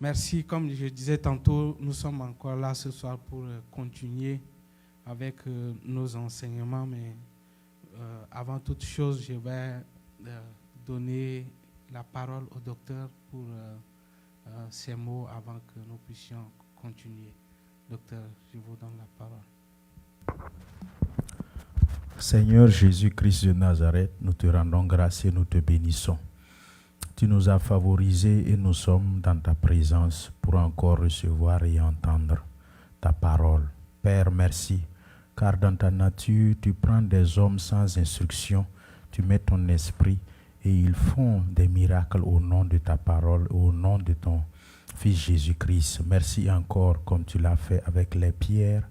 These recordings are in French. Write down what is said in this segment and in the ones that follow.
Merci. Comme je disais tantôt, nous sommes encore là ce soir pour continuer avec nos enseignements. Mais avant toute chose, je vais donner la parole au docteur pour ces mots avant que nous puissions continuer. Docteur, je vous donne la parole. Seigneur Jésus-Christ de Nazareth, nous te rendons grâce et nous te bénissons. Tu nous as favorisés et nous sommes dans ta présence pour encore recevoir et entendre ta parole. Père, merci, car dans ta nature, tu prends des hommes sans instruction, tu mets ton esprit et ils font des miracles au nom de ta parole, au nom de ton Fils Jésus-Christ. Merci encore comme tu l'as fait avec les pierres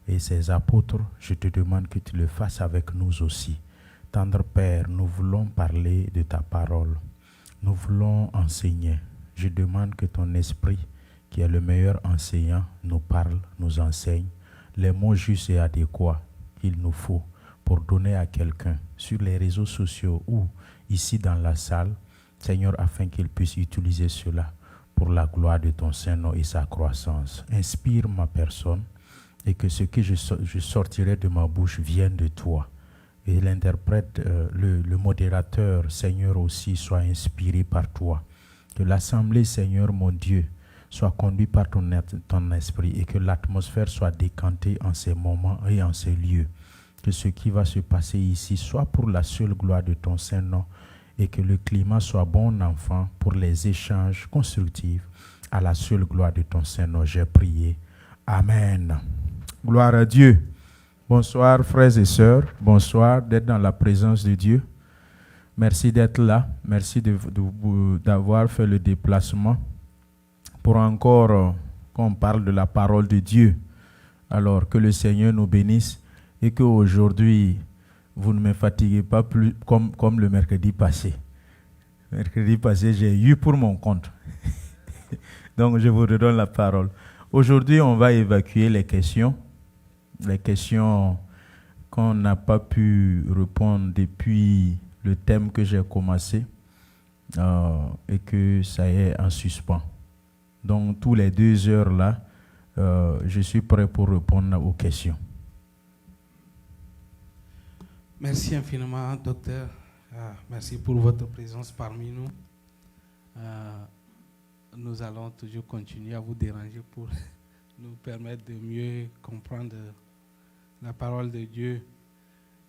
et ses apôtres. Je te demande que tu le fasses avec nous aussi. Tendre Père, nous voulons parler de ta parole. Nous voulons enseigner. Je demande que ton esprit, qui est le meilleur enseignant, nous parle, nous enseigne les mots justes et adéquats qu'il nous faut pour donner à quelqu'un sur les réseaux sociaux ou ici dans la salle, Seigneur, afin qu'il puisse utiliser cela pour la gloire de ton Saint-Nom et sa croissance. Inspire ma personne et que ce que je sortirai de ma bouche vienne de toi. Et l'interprète, le modérateur, Seigneur aussi, soit inspiré par toi. Que l'assemblée, Seigneur mon Dieu, soit conduite par ton esprit et que l'atmosphère soit décantée en ces moments et en ces lieux. Que ce qui va se passer ici soit pour la seule gloire de ton Saint-Nom et que le climat soit bon enfant pour les échanges constructifs à la seule gloire de ton Saint-Nom. J'ai prié. Amen. Gloire à Dieu. Bonsoir frères et sœurs, bonsoir d'être dans la présence de Dieu. Merci d'être là, merci d'avoir fait le déplacement pour encore qu'on parle de la parole de Dieu. Alors que le Seigneur nous bénisse et qu'aujourd'hui vous ne me fatiguez pas plus comme le mercredi passé. Mercredi passé, j'ai eu pour mon compte. Donc je vous redonne la parole. Aujourd'hui, on va évacuer les questions qu'on n'a pas pu répondre depuis le thème que j'ai commencé et que ça est en suspens. Donc, tous les 2 heures là, je suis prêt pour répondre aux questions. Merci infiniment, docteur. Merci pour votre présence parmi nous. Nous allons toujours continuer à vous déranger pour nous permettre de mieux comprendre la parole de Dieu.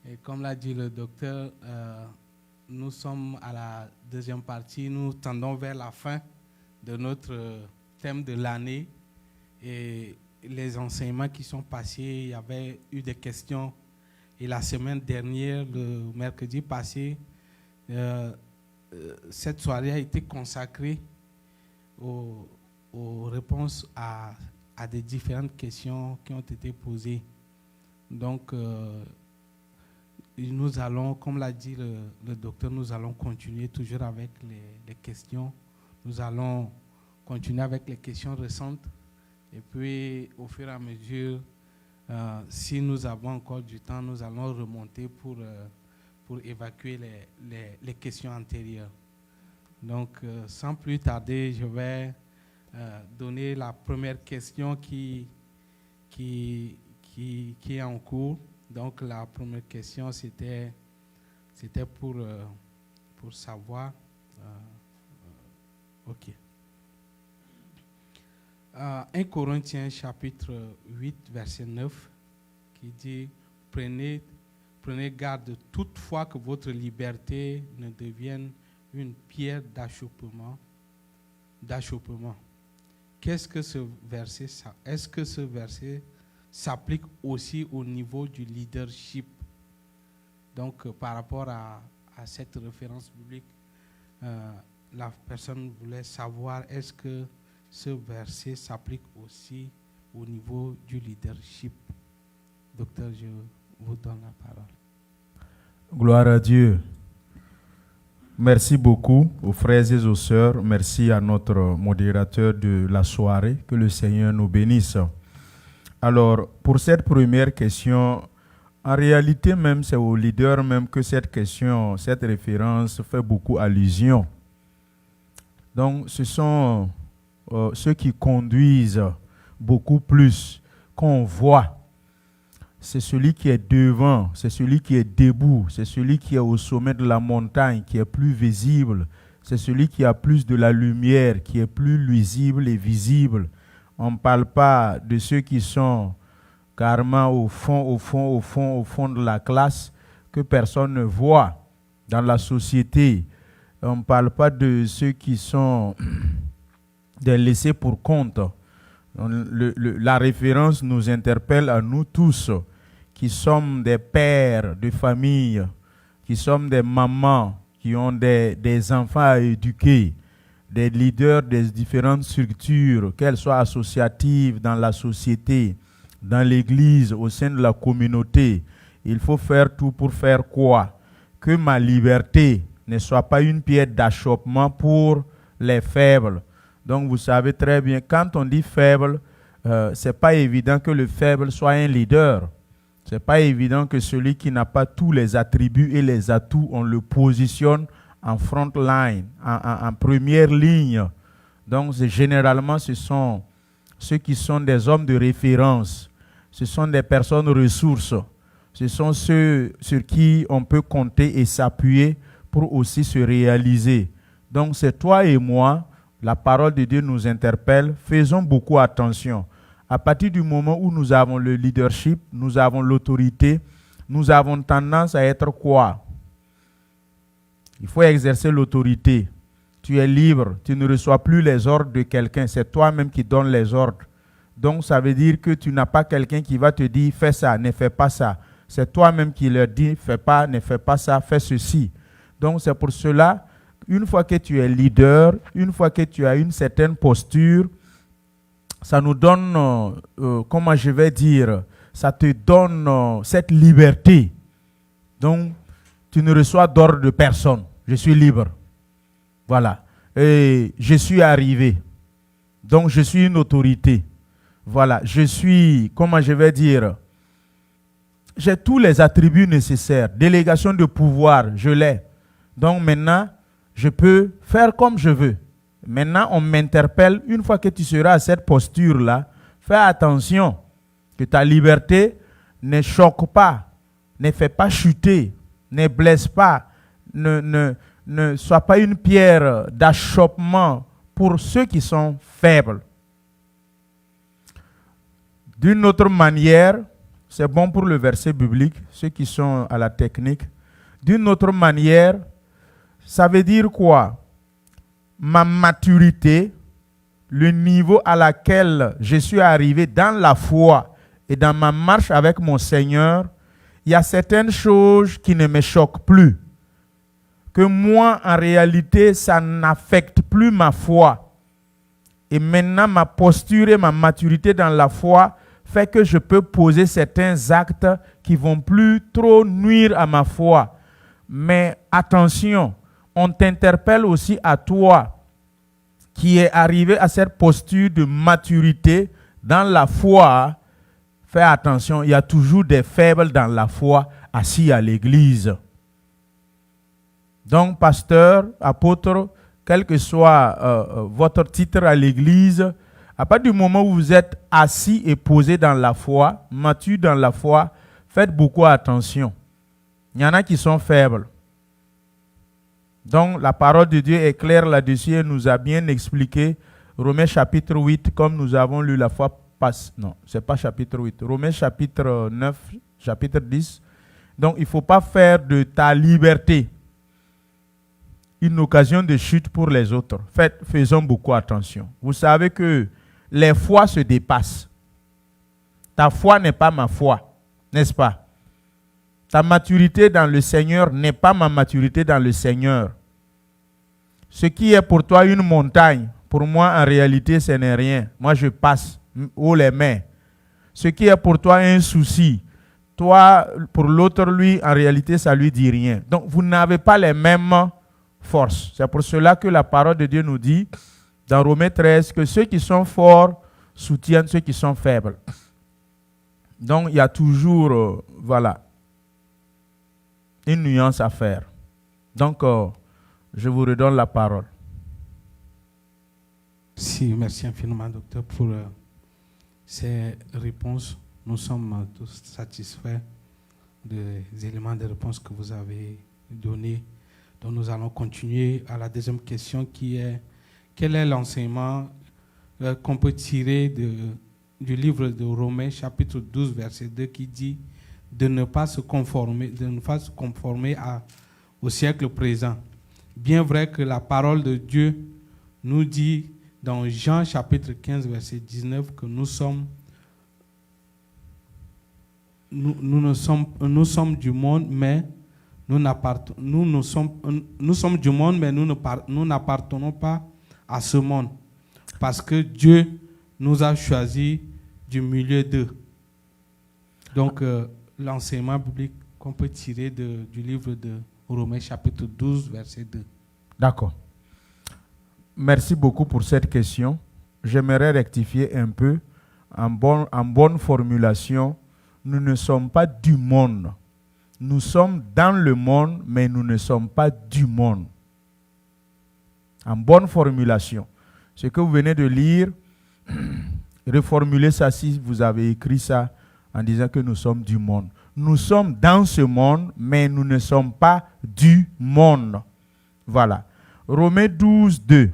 Et comme l'a dit le docteur, nous sommes à la deuxième partie. Nous tendons vers la fin de notre thème de l'année. Et les enseignements qui sont passés, il y avait eu des questions. Et la semaine dernière, le mercredi passé, cette soirée a été consacrée aux réponses à des différentes questions qui ont été posées. Donc, nous allons, comme l'a dit le docteur, nous allons continuer toujours avec les questions. Nous allons continuer avec les questions récentes. Et puis, au fur et à mesure, si nous avons encore du temps, nous allons remonter pour évacuer les questions antérieures. Donc, sans plus tarder, je vais donner la première question qui est en cours. Donc, la première question, c'était pour savoir. OK. 1 Corinthiens chapitre 8, verset 9, qui dit « Prenez garde toutefois que votre liberté ne devienne une pierre d'achoppement. » Qu'est-ce que ce verset? Est-ce que ce verset s'applique aussi au niveau du leadership? Donc, par rapport à cette référence biblique, la personne voulait savoir est-ce que ce verset s'applique aussi au niveau du leadership. Docteur, je vous donne la parole. Gloire à Dieu. Merci beaucoup aux frères et aux sœurs. Merci à notre modérateur de la soirée. Que le Seigneur nous bénisse. Alors, pour cette première question, en réalité même, c'est au leader même que cette question, cette référence fait beaucoup allusion. Donc, ce sont ceux qui conduisent beaucoup plus, qu'on voit. C'est celui qui est devant, c'est celui qui est debout, c'est celui qui est au sommet de la montagne, qui est plus visible, c'est celui qui a plus de la lumière, qui est plus lisible et visible. On ne parle pas de ceux qui sont carrément au fond de la classe, que personne ne voit dans la société. On ne parle pas de ceux qui sont des laissés pour compte. La référence nous interpelle à nous tous, qui sommes des pères de famille, qui sommes des mamans, qui ont des enfants à éduquer, des leaders des différentes structures, qu'elles soient associatives dans la société, dans l'église, au sein de la communauté. Il faut faire tout pour faire quoi? Que ma liberté ne soit pas une pierre d'achoppement pour les faibles. Donc vous savez très bien, quand on dit faible, ce n'est pas évident que le faible soit un leader. Ce n'est pas évident que celui qui n'a pas tous les attributs et les atouts, on le positionne en front line, en première ligne. Donc généralement, ce sont ceux qui sont des hommes de référence. Ce sont des personnes ressources. Ce sont ceux sur qui on peut compter et s'appuyer pour aussi se réaliser. Donc c'est toi et moi, la parole de Dieu nous interpelle. Faisons beaucoup attention. À partir du moment où nous avons le leadership, nous avons l'autorité, nous avons tendance à être quoi? Il faut exercer l'autorité. Tu es libre, tu ne reçois plus les ordres de quelqu'un, c'est toi-même qui donnes les ordres. Donc ça veut dire que tu n'as pas quelqu'un qui va te dire fais ça, ne fais pas ça. C'est toi-même qui leur dit fais pas, ne fais pas ça, fais ceci. Donc c'est pour cela, une fois que tu es leader, une fois que tu as une certaine posture, ça nous donne, comment je vais dire, ça te donne cette liberté. Donc, tu ne reçois d'ordre de personne. Je suis libre. Voilà. Et je suis arrivé. Donc, je suis une autorité. Voilà. Je suis, comment je vais dire, j'ai tous les attributs nécessaires. Délégation de pouvoir, je l'ai. Donc, maintenant, je peux faire comme je veux. Maintenant, on m'interpelle, une fois que tu seras à cette posture-là, fais attention que ta liberté ne choque pas, ne fait pas chuter, ne blesse pas, ne soit pas une pierre d'achoppement pour ceux qui sont faibles. D'une autre manière, c'est bon pour le verset biblique, ceux qui sont à la technique. D'une autre manière, ça veut dire quoi? Ma maturité, le niveau à laquelle je suis arrivé dans la foi et dans ma marche avec mon Seigneur, il y a certaines choses qui ne me choquent plus. Que moi, en réalité, ça n'affecte plus ma foi. Et maintenant, ma posture et ma maturité dans la foi fait que je peux poser certains actes qui vont plus trop nuire à ma foi. Mais attention, on t'interpelle aussi à toi qui est arrivé à cette posture de maturité dans la foi. Fais attention, il y a toujours des faibles dans la foi assis à l'église. Donc, pasteur, apôtre, quel que soit votre titre à l'église, à partir du moment où vous êtes assis et posé dans la foi, mature dans la foi, faites beaucoup attention. Il y en a qui sont faibles. Donc, la parole de Dieu est claire là-dessus et nous a bien expliqué. Romains chapitre 8, comme nous avons lu la fois passée. Non, ce n'est pas chapitre 8. Romains chapitre 9, chapitre 10. Donc, il ne faut pas faire de ta liberté une occasion de chute pour les autres. Faisons beaucoup attention. Vous savez que les foi se dépassent. Ta foi n'est pas ma foi, n'est-ce pas? Ta maturité dans le Seigneur n'est pas ma maturité dans le Seigneur. Ce qui est pour toi une montagne, pour moi en réalité ce n'est rien. Moi je passe haut les mains. Ce qui est pour toi un souci, toi pour l'autre lui en réalité ça lui dit rien. Donc vous n'avez pas les mêmes forces. C'est pour cela que la parole de Dieu nous dit dans Romains 13 que ceux qui sont forts soutiennent ceux qui sont faibles. Donc il y a toujours voilà, une nuance à faire. Donc je vous redonne la parole. Si, merci infiniment, docteur, pour ces réponses. Nous sommes tous satisfaits des éléments de réponse que vous avez donnés. Donc nous allons continuer à la deuxième question qui est quel est l'enseignement qu'on peut tirer du livre de Romains chapitre 12 verset 2 qui dit de ne pas se conformer, au siècle présent. Bien vrai que la parole de Dieu nous dit dans Jean chapitre 15 verset 19 que nous sommes du monde, mais nous sommes du monde, mais nous n'appartenons pas à ce monde, parce que Dieu nous a choisis du milieu d'eux. Donc, l'enseignement biblique qu'on peut tirer du livre de Romains chapitre 12, verset 2. D'accord. Merci beaucoup pour cette question. J'aimerais rectifier un peu en bonne formulation. Nous ne sommes pas du monde. Nous sommes dans le monde, mais nous ne sommes pas du monde. En bonne formulation. Ce que vous venez de lire, reformulez ça si vous avez écrit ça en disant que nous sommes du monde. Nous sommes dans ce monde, mais nous ne sommes pas du monde. Voilà. Romains 12, 2.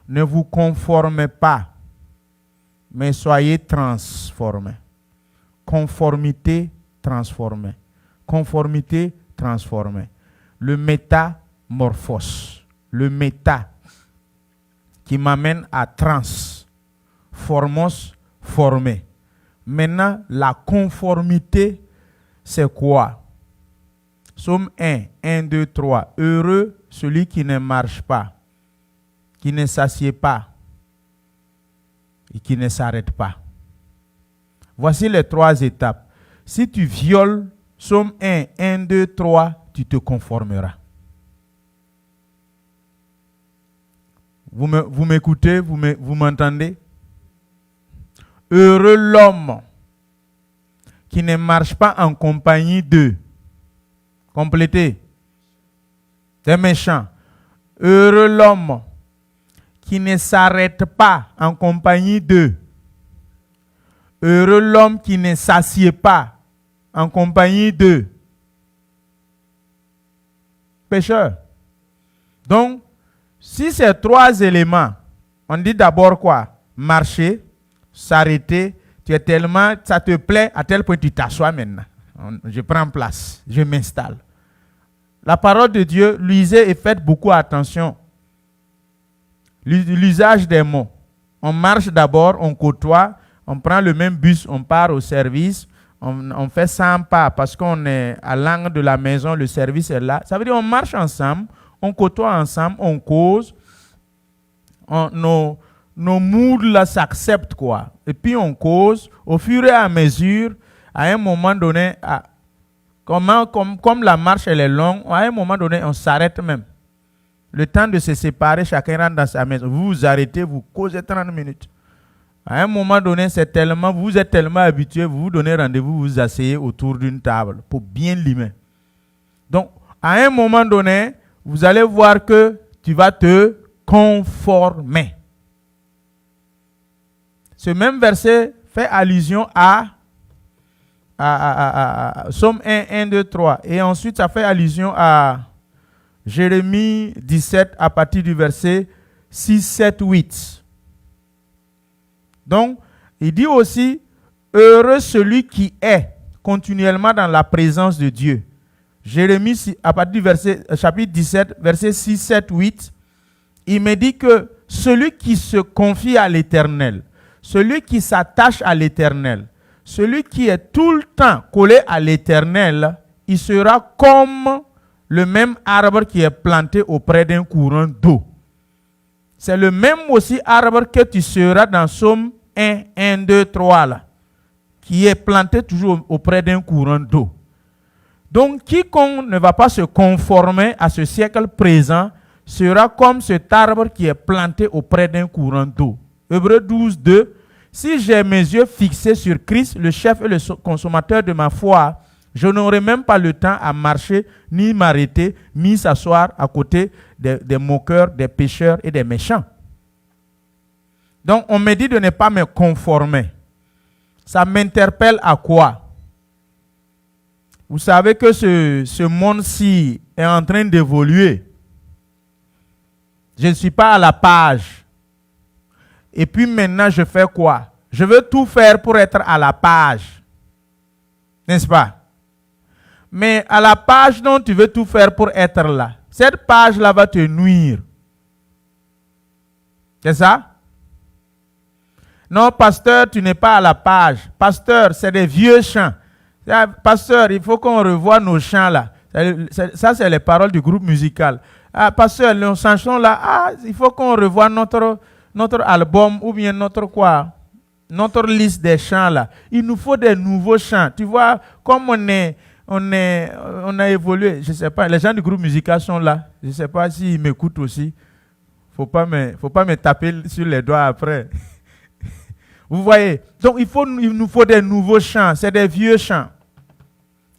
Ne vous conformez pas, mais soyez transformés. Conformité, transformée. Conformité, transformée. Le métamorphose. Le méta qui m'amène à trans. Formos, formé. Maintenant, la conformité, c'est quoi? Somme 1, 2, 3. Heureux celui qui ne marche pas, qui ne s'assied pas et qui ne s'arrête pas. Voici les 3 étapes. Si tu violes Somme 1, 2, 3, tu te conformeras. Vous m'écoutez, vous m'entendez? Heureux l'homme qui ne marche pas en compagnie d'eux. Complétez. Des méchants. Heureux l'homme qui ne s'arrête pas en compagnie d'eux. Heureux l'homme qui ne s'assied pas en compagnie d'eux. Pécheur. Donc, si ces 3 éléments, on dit d'abord quoi? Marcher, s'arrêter, tu es tellement, ça te plaît à tel point que tu t'assois maintenant. Je prends place, je m'installe. La parole de Dieu, lisez et faites beaucoup attention. L'usage des mots. On marche d'abord, on côtoie, on prend le même bus, on part au service, on fait 100 pas parce qu'on est à l'angle de la maison, le service est là. Ça veut dire on marche ensemble, on côtoie ensemble, on cause, nos moods là s'acceptent quoi. Et puis on cause, au fur et à mesure, à un moment donné, comme la marche elle est longue, à un moment donné on s'arrête même. Le temps de se séparer, chacun rentre dans sa maison. Vous vous arrêtez, vous causez 30 minutes. À un moment donné, vous êtes tellement habitué, vous vous donnez rendez-vous, vous vous asseyez autour d'une table pour bien limer. Donc, à un moment donné, vous allez voir que tu vas te conformer. Ce même verset fait allusion à Somme 1, 2, 3. Et ensuite, ça fait allusion à Jérémie 17 à partir du verset 6, 7, 8. Donc, il dit aussi, heureux celui qui est continuellement dans la présence de Dieu. Jérémie, à partir du chapitre 17, verset 6, 7, 8, il me dit que celui qui se confie à l'Éternel, celui qui s'attache à l'Éternel, celui qui est tout le temps collé à l'Éternel, il sera comme le même arbre qui est planté auprès d'un courant d'eau. C'est le même aussi arbre que tu seras dans Somme 1, 2, 3 là, qui est planté toujours auprès d'un courant d'eau. Donc, quiconque ne va pas se conformer à ce siècle présent sera comme cet arbre qui est planté auprès d'un courant d'eau. Hébreux 12, 2. Si j'ai mes yeux fixés sur Christ, le chef et le consommateur de ma foi, je n'aurai même pas le temps à marcher, ni m'arrêter, ni s'asseoir à côté des moqueurs, des pécheurs et des méchants. Donc, on me dit de ne pas me conformer. Ça m'interpelle à quoi? Vous savez que ce monde-ci est en train d'évoluer. Je ne suis pas à la page. Et puis maintenant, je fais quoi? Je veux tout faire pour être à la page. N'est-ce pas? Mais à la page dont tu veux tout faire pour être là, cette page-là va te nuire. C'est ça? Non, pasteur, tu n'es pas à la page. Pasteur, c'est des vieux chants. Pasteur, il faut qu'on revoie nos chants là. Ça, c'est les paroles du groupe musical. Ah, pasteur, nos chansons là, il faut qu'on revoie notre album ou bien notre liste des chants là. Il nous faut des nouveaux chants. Tu vois, comme on a évolué. Je ne sais pas, les gens du groupe musical sont là. Je ne sais pas s'ils m'écoutent aussi. Faut pas me taper sur les doigts après. Vous voyez? Donc, il nous faut des nouveaux chants. C'est des vieux chants.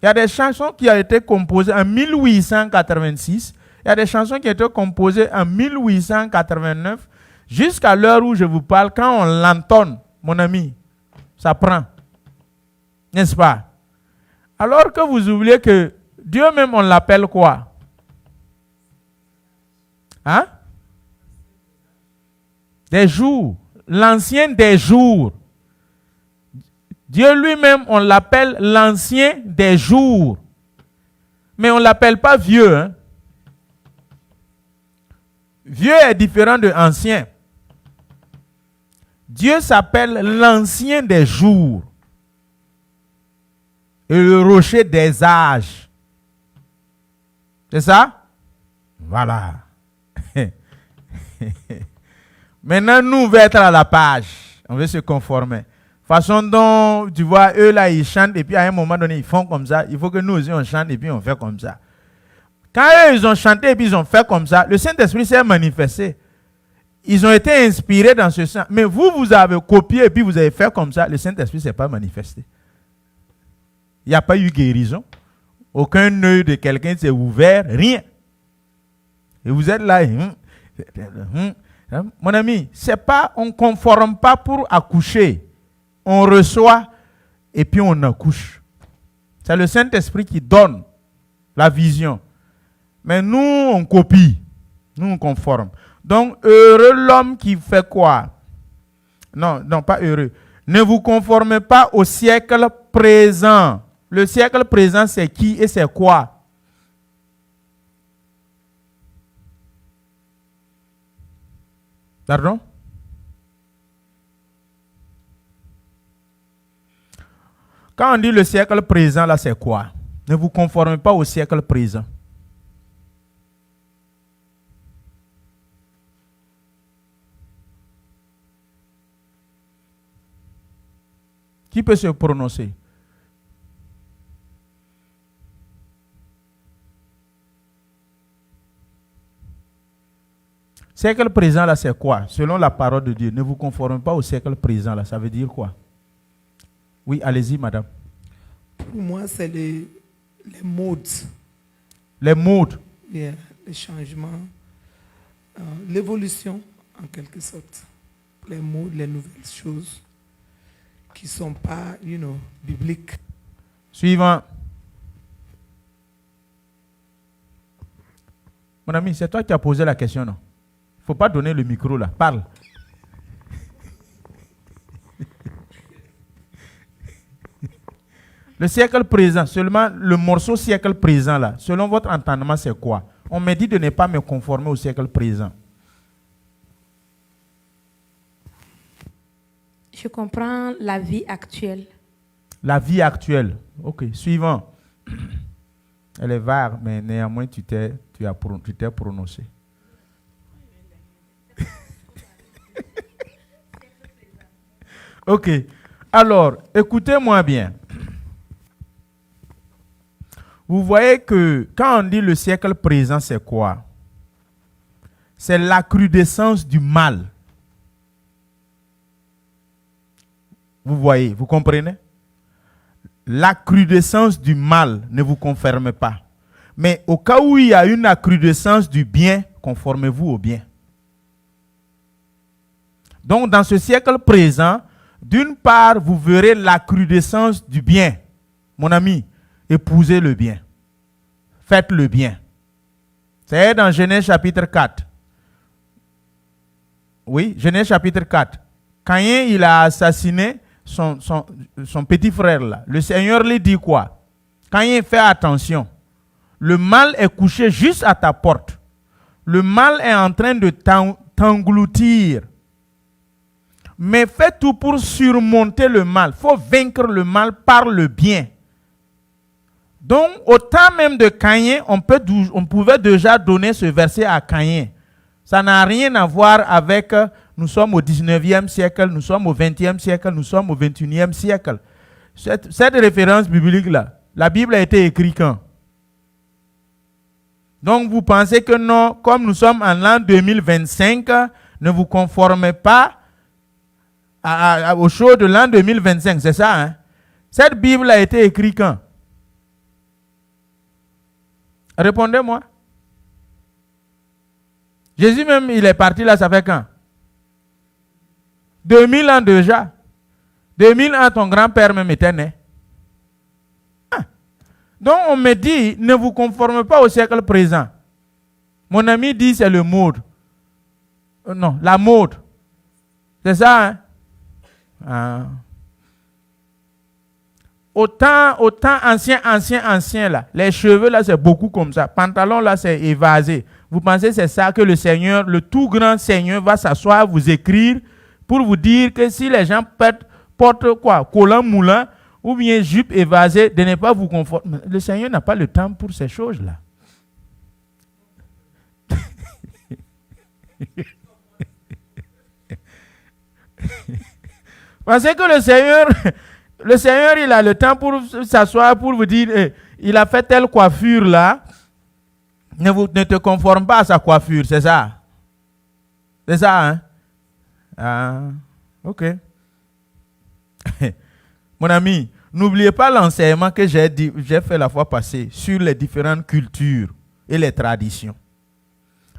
Il y a des chansons qui ont été composées en 1886. Il y a des chansons qui ont été composées en 1889. Jusqu'à l'heure où je vous parle, quand on l'entonne, mon ami, ça prend. N'est-ce pas? Alors que vous oubliez que Dieu même, on l'appelle quoi? Hein? Des jours. L'ancien des jours. Dieu lui-même, on l'appelle l'ancien des jours. Mais on ne l'appelle pas vieux. Hein? Vieux est différent de ancien. Dieu s'appelle l'ancien des jours. Et le rocher des âges. C'est ça? Voilà. Maintenant, nous, on veut être à la page. On veut se conformer. Façon dont, tu vois, eux là, ils chantent et puis à un moment donné, ils font comme ça. Il faut que nous aussi, on chante et puis on fait comme ça. Quand eux, ils ont chanté et puis ils ont fait comme ça, le Saint-Esprit s'est manifesté. Ils ont été inspirés dans ce sens. Mais vous avez copié et puis vous avez fait comme ça. Le Saint-Esprit ne s'est pas manifesté. Il n'y a pas eu guérison. Aucun œil de quelqu'un s'est ouvert. Rien. Et vous êtes là. Mon ami, c'est pas, on ne conforme pas pour accoucher. On reçoit et puis on accouche. C'est le Saint-Esprit qui donne la vision. Mais nous, on copie. Nous, on conforme. Donc, heureux l'homme qui fait quoi? Non, pas heureux. Ne vous conformez pas au siècle présent. Le siècle présent, c'est qui et c'est quoi? Pardon? Quand on dit le siècle présent, là, c'est quoi? Ne vous conformez pas au siècle présent. Qui peut se prononcer? Siècle présent, là, c'est quoi? Selon la parole de Dieu, ne vous conformez pas au siècle présent, là. Ça veut dire quoi? Oui, allez-y, madame. Pour moi, c'est les modes. Les modes. Yeah, les changements. L'évolution, en quelque sorte. Les modes, les nouvelles choses qui ne sont pas, bibliques. Suivant. Mon ami, c'est toi qui as posé la question, non? Il ne faut pas donner le micro là. Parle. Le siècle présent, seulement le morceau siècle présent là, selon votre entendement, c'est quoi? On me dit de ne pas me conformer au siècle présent. Je comprends la vie actuelle. La vie actuelle. Ok, suivant. Elle est vague, mais néanmoins tu t'es prononcé. Ok. Alors, écoutez-moi bien. Vous voyez que quand on dit le siècle présent, c'est quoi? C'est l'accrudescence du mal. Vous voyez, vous comprenez? L'accrudescence du mal, ne vous conformez pas. Mais au cas où il y a une accrudescence du bien, conformez-vous au bien. Donc, dans ce siècle présent, d'une part, vous verrez l'accrudescence du bien. Mon ami, épousez le bien. Faites le bien. C'est dans Genèse chapitre 4. Oui, Genèse chapitre 4. Caïn, il a assassiné son petit frère là. Le Seigneur lui dit quoi? Caïn, fais attention. Le mal est couché juste à ta porte. Le mal est en train de t'engloutir. Mais fais tout pour surmonter le mal. Il faut vaincre le mal par le bien. Donc, au temps même de Caïn, on pouvait déjà donner ce verset à Caïn. Ça n'a rien à voir avec nous sommes au 19e siècle, nous sommes au 20e siècle, nous sommes au 21e siècle. Cette référence biblique-là, la Bible a été écrite quand? Donc, vous pensez que non, comme nous sommes en l'an 2025, ne vous conformez pas aux choses de l'an 2025, c'est ça, hein? Cette Bible a été écrite quand? Répondez-moi. Jésus même, il est parti là, ça fait quand? 2000 ans déjà. 2000 ans, ton grand-père même était né. Ah. Donc on me dit, ne vous conformez pas au siècle présent. Mon ami dit, c'est le mode. Non, la mode. C'est ça, hein? Ah. Autant ancien là, les cheveux là c'est beaucoup comme ça, pantalon là c'est évasé. Vous pensez que c'est ça que le Seigneur, le tout grand Seigneur va s'asseoir, vous écrire pour vous dire que si les gens portent quoi, collant moulant ou bien jupe évasée, de ne pas vous conformer. Le Seigneur n'a pas le temps pour ces choses là. Pensez que le Seigneur, il a le temps pour s'asseoir, pour vous dire, il a fait telle coiffure là, ne te conforme pas à sa coiffure, c'est ça? C'est ça, hein? Ah, ok. Mon ami, n'oubliez pas l'enseignement que j'ai fait la fois passée sur les différentes cultures et les traditions.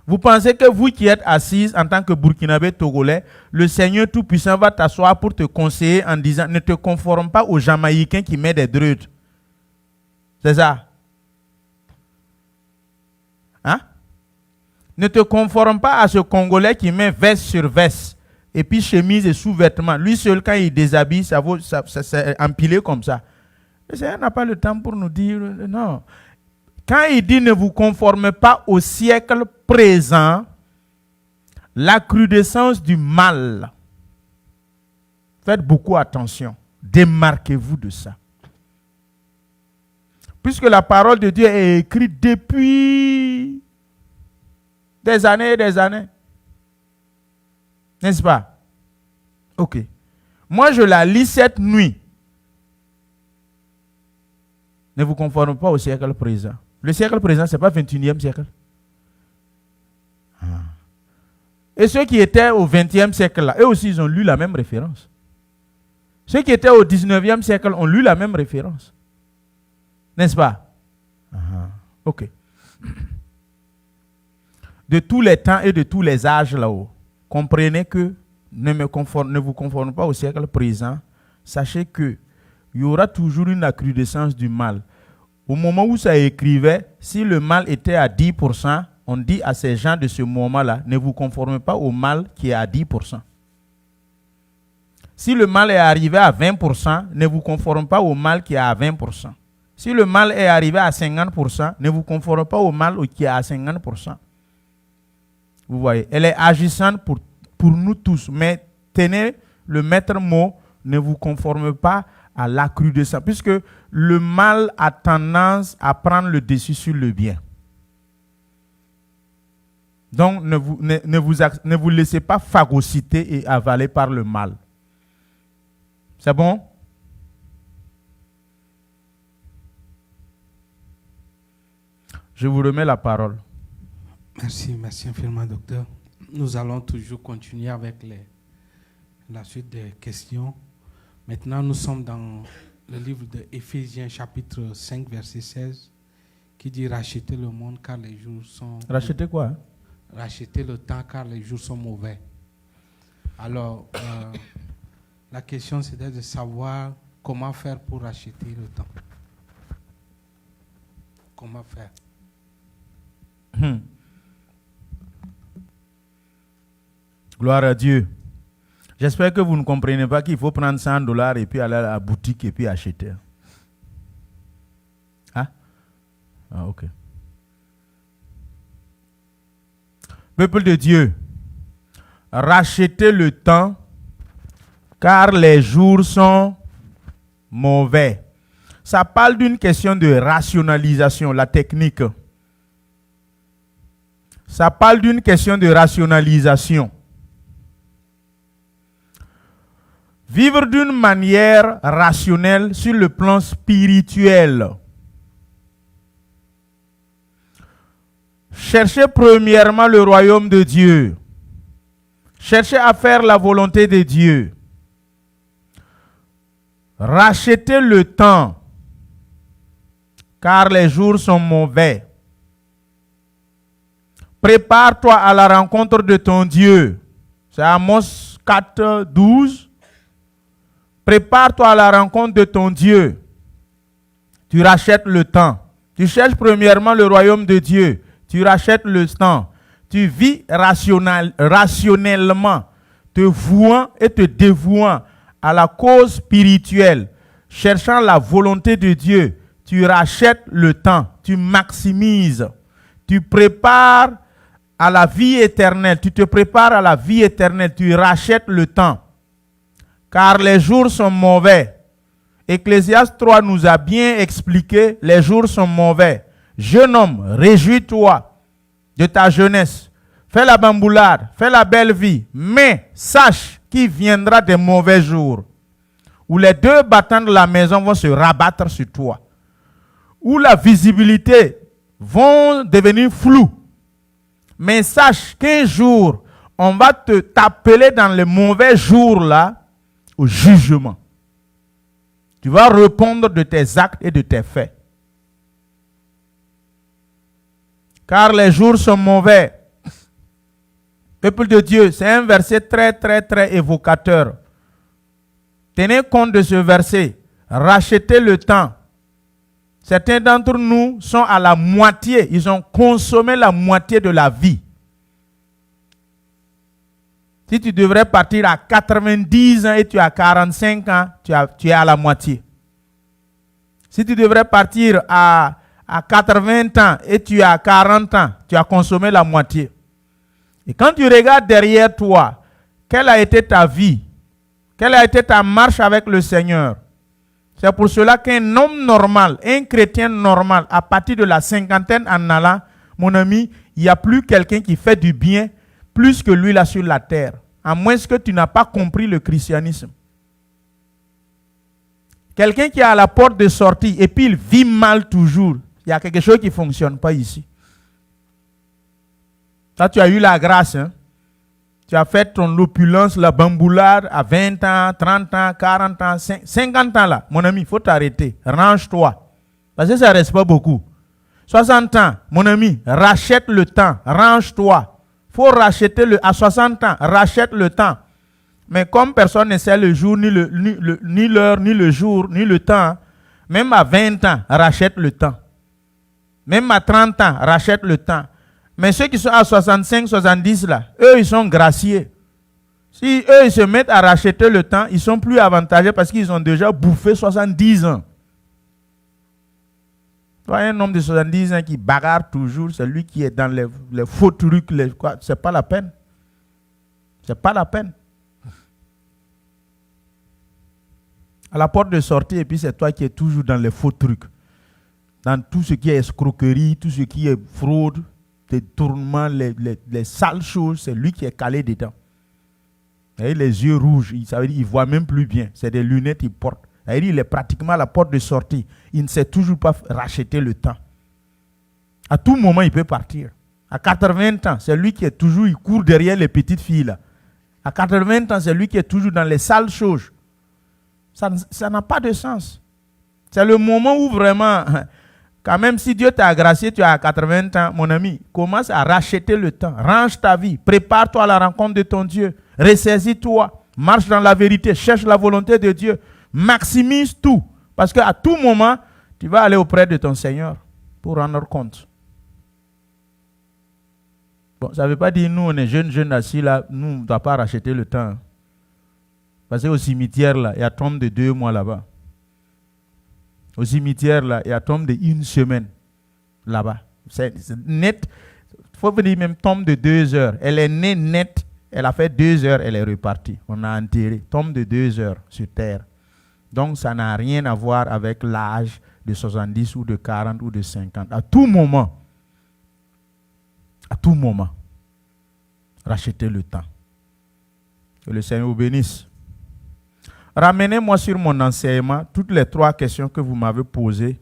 Vous pensez que vous qui êtes assise en tant que Burkinabé Togolais, le Seigneur Tout-Puissant va t'asseoir pour te conseiller en disant ne te conforme pas aux Jamaïcains qui mettent des dreudes. C'est ça? Hein? Ne te conforme pas à ce Congolais qui met veste sur veste et puis chemise et sous-vêtements. Lui seul, quand il déshabille, ça c'est empilé comme ça. Le Seigneur n'a pas le temps pour nous dire non. Quand il dit ne vous conformez pas au siècle présent, l'accrudescence du mal. Faites beaucoup attention. Démarquez-vous de ça. Puisque la parole de Dieu est écrite depuis des années et des années. N'est-ce pas? Ok. Moi, je la lis cette nuit. Ne vous conformez pas au siècle présent. Le siècle présent, ce n'est pas le 21e siècle. Et ceux qui étaient au 20e siècle, là, eux aussi, ils ont lu la même référence. Ceux qui étaient au 19e siècle ont lu la même référence. N'est-ce pas? Ok. De tous les temps et de tous les âges là-haut, comprenez que ne vous conformez pas au siècle présent. Sachez que il y aura toujours une accrudescence du mal. Au moment où ça écrivait, si le mal était à 10%, on dit à ces gens de ce moment-là, ne vous conformez pas au mal qui est à 10%. Si le mal est arrivé à 20%, ne vous conformez pas au mal qui est à 20%. Si le mal est arrivé à 50%, ne vous conformez pas au mal qui est à 50%. Vous voyez, elle est agissante pour nous tous, mais tenez le maître mot, ne vous conformez pas à l'accrudescence, puisque le mal a tendance à prendre le dessus sur le bien. Donc, ne vous laissez pas phagocyter et avaler par le mal. C'est bon? Je vous remets la parole. Merci infiniment, docteur. Nous allons toujours continuer avec la suite des questions. Maintenant, nous sommes dans le livre de Éphésiens, chapitre 5, verset 16, qui dit « Rachetez le monde car les jours sont... » Racheter quoi? Racheter le temps car les jours sont mauvais. Alors, la question c'était de savoir comment faire pour racheter le temps. Comment faire? Gloire à Dieu. J'espère que vous ne comprenez pas qu'il faut prendre $100 et puis aller à la boutique et puis acheter. Ah? Ah, ok. Peuple de Dieu, rachetez le temps car les jours sont mauvais. Ça parle d'une question de rationalisation, la technique. Ça parle d'une question de rationalisation. Vivre d'une manière rationnelle sur le plan spirituel. Cherchez premièrement le royaume de Dieu. Cherchez à faire la volonté de Dieu. Rachetez le temps, car les jours sont mauvais. Prépare-toi à la rencontre de ton Dieu. C'est Amos 4, 12. Prépare-toi à la rencontre de ton Dieu. Tu rachètes le temps. Tu cherches premièrement le royaume de Dieu. Tu rachètes le temps. Tu vis rationnellement, te vouant et te dévouant à la cause spirituelle, cherchant la volonté de Dieu. Tu rachètes le temps. Tu maximises. Tu prépares à la vie éternelle. Tu te prépares à la vie éternelle. Tu rachètes le temps. Car les jours sont mauvais. Ecclésiaste 3 nous a bien expliqué, les jours sont mauvais. Jeune homme, réjouis-toi de ta jeunesse. Fais la bamboulade, fais la belle vie. Mais sache qu'il viendra des mauvais jours où les deux battants de la maison vont se rabattre sur toi. Où la visibilité va devenir floue. Mais sache qu'un jour, on va t'appeler dans les mauvais jours là, au jugement. Tu vas répondre de tes actes et de tes faits. Car les jours sont mauvais. Peuple de Dieu, c'est un verset très évocateur. Tenez compte de ce verset. Rachetez le temps. Certains d'entre nous sont à la moitié. Ils ont consommé la moitié de la vie. Si tu devrais partir à 90 ans et tu as 45 ans, tu es à la moitié. Si tu devrais partir à 80 ans et tu as 40 ans, tu as consommé la moitié. Et quand tu regardes derrière toi, quelle a été ta vie? Quelle a été ta marche avec le Seigneur? C'est pour cela qu'un homme normal, un chrétien normal, à partir de la cinquantaine en allant, mon ami, il n'y a plus quelqu'un qui fait du bien plus que lui là sur la terre, à moins que tu n'as pas compris le christianisme. Quelqu'un qui est à la porte de sortie et puis il vit mal toujours, il y a quelque chose qui ne fonctionne pas ici. Là, tu as eu la grâce, hein? Tu as fait ton opulence, la bamboulade à 20 ans, 30 ans, 40 ans, 50 ans là. Mon ami, il faut t'arrêter, range-toi. Parce que ça ne reste pas beaucoup. 60 ans, mon ami, rachète le temps, range-toi. Il faut racheter à 60 ans, rachète le temps. Mais comme personne ne sait le jour, ni l'heure, ni le jour, ni le temps, même à 20 ans, rachète le temps. Même à 30 ans, rachète le temps. Mais ceux qui sont à 65, 70 là, eux, ils sont graciés. Si eux, ils se mettent à racheter le temps, ils sont plus avantagés parce qu'ils ont déjà bouffé 70 ans. Toi, un homme de 70 ans qui bagarre toujours, c'est lui qui est dans les faux trucs, c'est pas la peine. C'est pas la peine. À la porte de sortie, et puis c'est toi qui es toujours dans les faux trucs. Dans tout ce qui est escroquerie, tout ce qui est fraude, détournement, les sales choses, c'est lui qui est calé dedans. Et les yeux rouges, ça veut dire qu'il ne voit même plus bien. C'est des lunettes qu'il porte. Il est pratiquement à la porte de sortie. Il ne sait toujours pas racheter le temps. À tout moment, il peut partir. À 80 ans, c'est lui qui est toujours, il court derrière les petites filles là. À 80 ans, c'est lui qui est toujours dans les sales choses. Ça n'a pas de sens. C'est le moment où vraiment, quand même si Dieu t'a gracié, tu as 80 ans, mon ami, commence à racheter le temps. Range ta vie. Prépare-toi à la rencontre de ton Dieu. Ressaisis-toi, marche dans la vérité, cherche la volonté de Dieu, maximise tout. Parce qu'à tout moment, tu vas aller auprès de ton Seigneur pour rendre compte. Bon, ça ne veut pas dire nous, on est jeunes assis là, nous, on ne doit pas racheter le temps. Parce qu'au cimetière, là, il y a tombe de 2 mois là-bas. Au cimetière, là, il y a tombe de 1 semaine là-bas. C'est net. Il faut dire même tombe de 2 heures. Elle est née nette. Elle a fait 2 heures, elle est repartie. On a enterré. Tombe de 2 heures sur terre. Donc, ça n'a rien à voir avec l'âge de 70 ou de 40 ou de 50. À tout moment, rachetez le temps. Que le Seigneur vous bénisse. Ramenez-moi sur mon enseignement. Toutes les 3 questions que vous m'avez posées,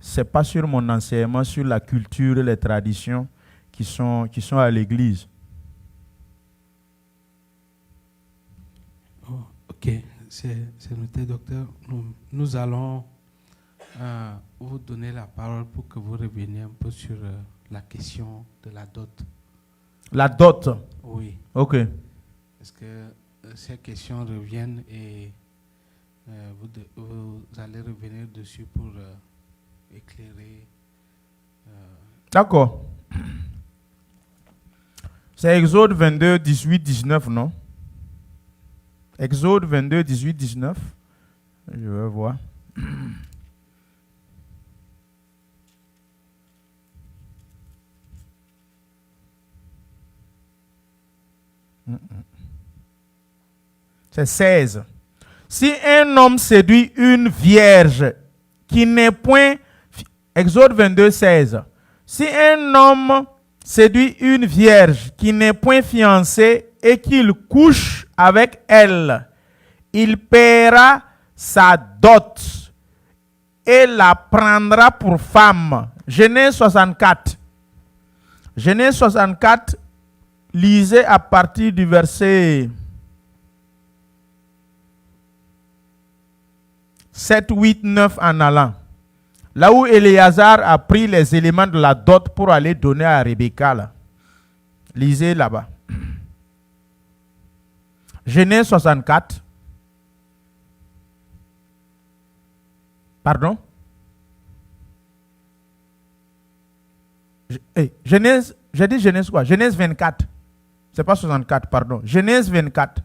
ce n'est pas sur mon enseignement, sur la culture et les traditions qui sont à l'église. Oh, ok, c'est noté, docteur. Nous allons vous donner la parole pour que vous reveniez un peu sur la question de la dot. La dot? Oui. Ok. Parce que ces questions reviennent et vous allez revenir dessus pour éclairer. D'accord. C'est Exode 22, 18, 19, non? Exode 22, 18, 19. Je vais voir. C'est 16. Si un homme séduit une vierge qui n'est point... Exode 22, 16. Si un homme séduit une vierge qui n'est point fiancée et qu'il couche avec elle, il paiera sa dot et la prendra pour femme. Genèse 64. Genèse 64, lisez à partir du verset 7, 8, 9 en allant. Là où Éléazar a pris les éléments de la dot pour aller donner à Rebecca. Là. Lisez là-bas. Genèse 64. Pardon? Genèse, j'ai dit Genèse quoi? Genèse 24. C'est pas 64, pardon. Genèse 24.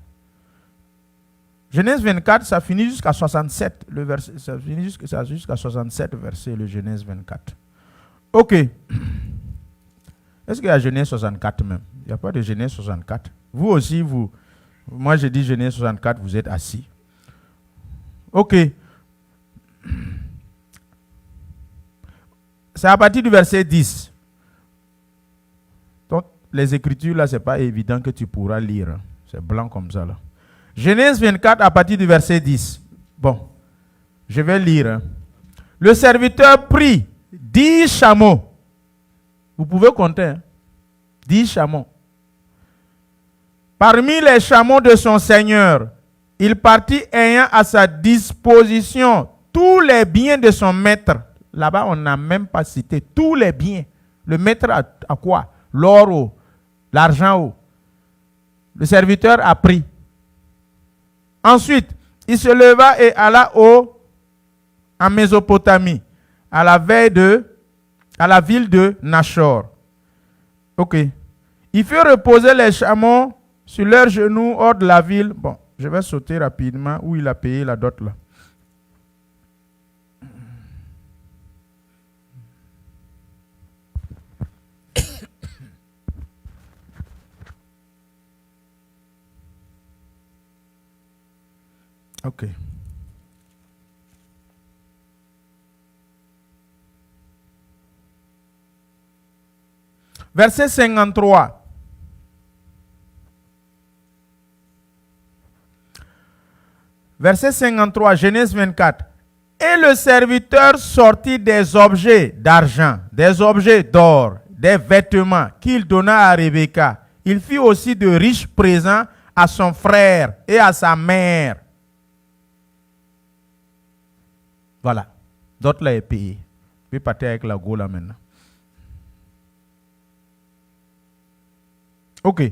Genèse 24, ça finit jusqu'à 67. Le verset, ça finit jusqu'à 67 versets, le Genèse 24. Ok. Est-ce qu'il y a Genèse 64 même? Il n'y a pas de Genèse 64. Vous aussi, moi j'ai dit Genèse 64, vous êtes assis. Ok. C'est à partir du verset 10. Donc, les Écritures, là, ce n'est pas évident que tu pourras lire. C'est blanc comme ça, là. Genèse 24 à partir du verset 10. Bon, je vais lire. Le serviteur prit 10 chameaux. Vous pouvez compter. Hein? 10 chameaux. Parmi les chameaux de son seigneur, il partit ayant à sa disposition tous les biens de son maître. Là-bas, on n'a même pas cité tous les biens. Le maître a quoi? L'or, l'argent. Le serviteur a pris. Ensuite, il se leva et alla en Mésopotamie, à la ville de Nachor. Ok. Il fit reposer les chameaux sur leurs genoux hors de la ville. Bon, je vais sauter rapidement où il a payé la dot là. Ok. Verset 53. Verset 53, Genèse 24. Et le serviteur sortit des objets d'argent, des objets d'or, des vêtements qu'il donna à Rebecca. Il fit aussi de riches présents à son frère et à sa mère. Voilà. D'autres là est payé. Puis partir avec la go là maintenant. Ok.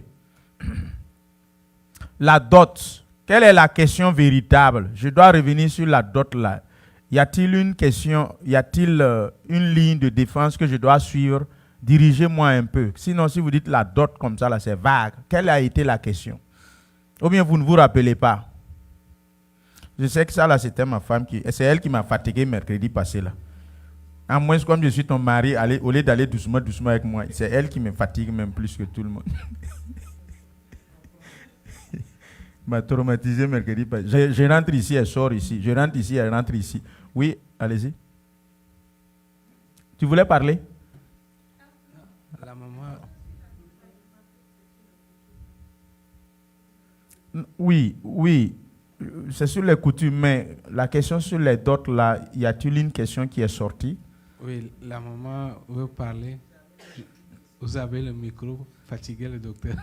la dot. Quelle est la question véritable? Je dois revenir sur la dot là. Y a-t-il une question, y a-t-il une ligne de défense que je dois suivre? Dirigez-moi un peu. Sinon, si vous dites la dot comme ça, là, c'est vague. Quelle a été la question? Ou bien vous ne vous rappelez pas? Je sais que ça, là, c'était ma femme c'est elle qui m'a fatigué mercredi passé, là. À moins, comme je suis ton mari, au lieu d'aller doucement avec moi, c'est elle qui me fatigue même plus que tout le monde. M'a traumatisé mercredi passé. Je rentre ici, elle sort ici. Je rentre ici, elle rentre ici. Oui, allez-y. Tu voulais parler? La maman. Oui. C'est sur les coutumes, mais la question sur les dots, là, y a-t-il une question qui est sortie? Oui, la maman veut parler. Vous avez le micro, fatiguez le docteur.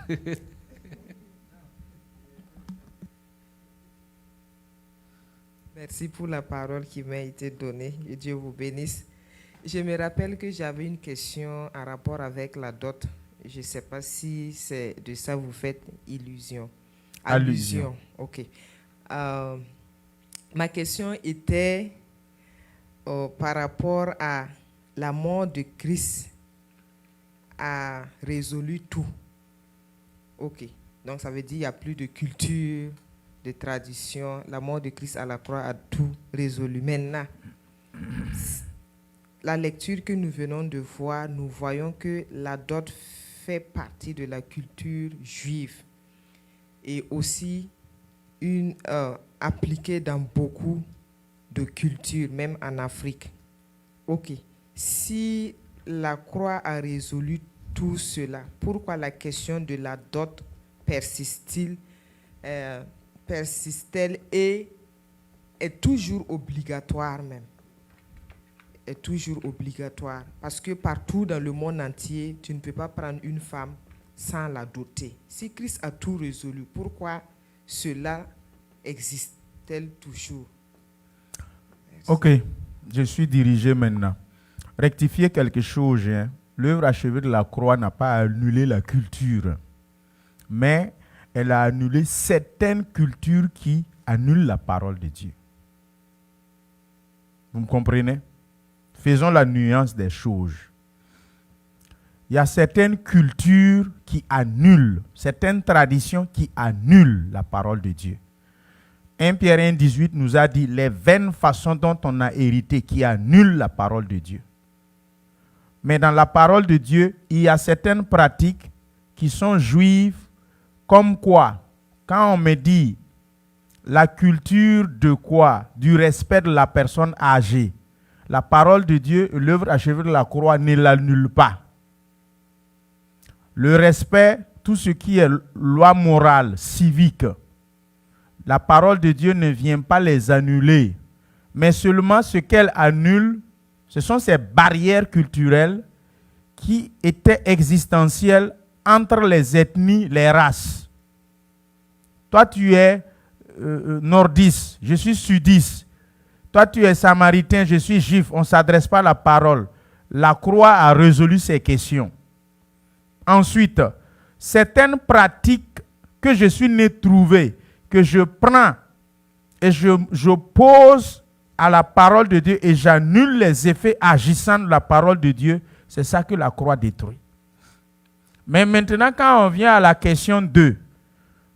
Merci pour la parole qui m'a été donnée. Que Dieu vous bénisse. Je me rappelle que j'avais une question en rapport avec la dot. Je ne sais pas si c'est de ça que vous faites illusion. Allusion. Ok. Ma question était par rapport à la mort de Christ a résolu tout. Ok. Donc ça veut dire qu'il n'y a plus de culture, de tradition. La mort de Christ à la croix a tout résolu. Maintenant, la lecture que nous venons de voir, nous voyons que la dot fait partie de la culture juive et aussi appliquée dans beaucoup de cultures, même en Afrique. Ok. Si la croix a résolu tout cela, pourquoi la question de la dot persiste-t-elle et est toujours obligatoire même? Est toujours obligatoire. Parce que partout dans le monde entier, tu ne peux pas prendre une femme sans la doter. Si Christ a tout résolu, pourquoi cela existe-t-elle toujours? Merci. Ok, je suis dirigé maintenant. Rectifier quelque chose, hein. L'œuvre achevée de la croix n'a pas annulé la culture, mais elle a annulé certaines cultures qui annulent la parole de Dieu. Vous me comprenez? Faisons la nuance des choses. Il y a certaines cultures qui annulent, certaines traditions qui annulent la parole de Dieu. 1 Pierre 1,18 nous a dit les vaines façons dont on a hérité qui annulent la parole de Dieu. Mais dans la parole de Dieu, il y a certaines pratiques qui sont juives, comme quoi, quand on me dit la culture de quoi? Du respect de la personne âgée. La parole de Dieu, l'œuvre achevée de la croix ne l'annule pas. Le respect, tout ce qui est loi morale, civique, la parole de Dieu ne vient pas les annuler. Mais seulement ce qu'elle annule, ce sont ces barrières culturelles qui étaient existentielles entre les ethnies, les races. Toi, tu es nordiste, je suis sudiste. Toi, tu es samaritain, je suis juif. On ne s'adresse pas à la parole. La croix a résolu ces questions. Ensuite, certaines pratiques que je suis né trouver, que je prends et je pose à la parole de Dieu et j'annule les effets agissants de la parole de Dieu, c'est ça que la croix détruit. Mais maintenant, quand on vient à la question 2,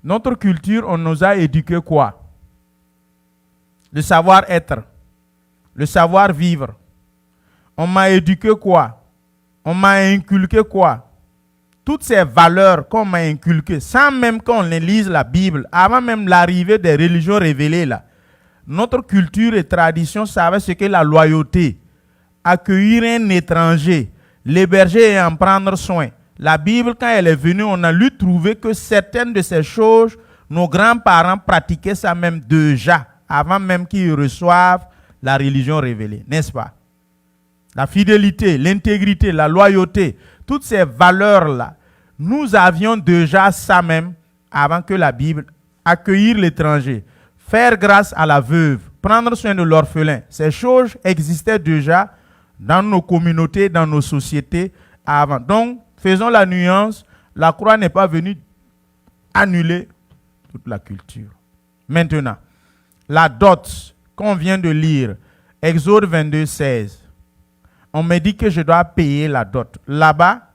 notre culture, on nous a éduqué quoi? Le savoir-être, le savoir-vivre. On m'a éduqué quoi? On m'a inculqué quoi? Toutes ces valeurs qu'on m'a inculquées, sans même qu'on lise la Bible, avant même l'arrivée des religions révélées là, notre culture et tradition savaient ce qu'est la loyauté, accueillir un étranger, l'héberger et en prendre soin. La Bible, quand elle est venue, on a lu trouver que certaines de ces choses, nos grands-parents pratiquaient ça même déjà, avant même qu'ils reçoivent la religion révélée, n'est-ce pas? La fidélité, l'intégrité, la loyauté, toutes ces valeurs-là, nous avions déjà ça même avant que la Bible, accueillir l'étranger, faire grâce à la veuve, prendre soin de l'orphelin. Ces choses existaient déjà dans nos communautés, dans nos sociétés avant. Donc, faisons la nuance, la croix n'est pas venue annuler toute la culture. Maintenant, la dot qu'on vient de lire, Exode 22, 16. On me dit que je dois payer la dot. Là-bas,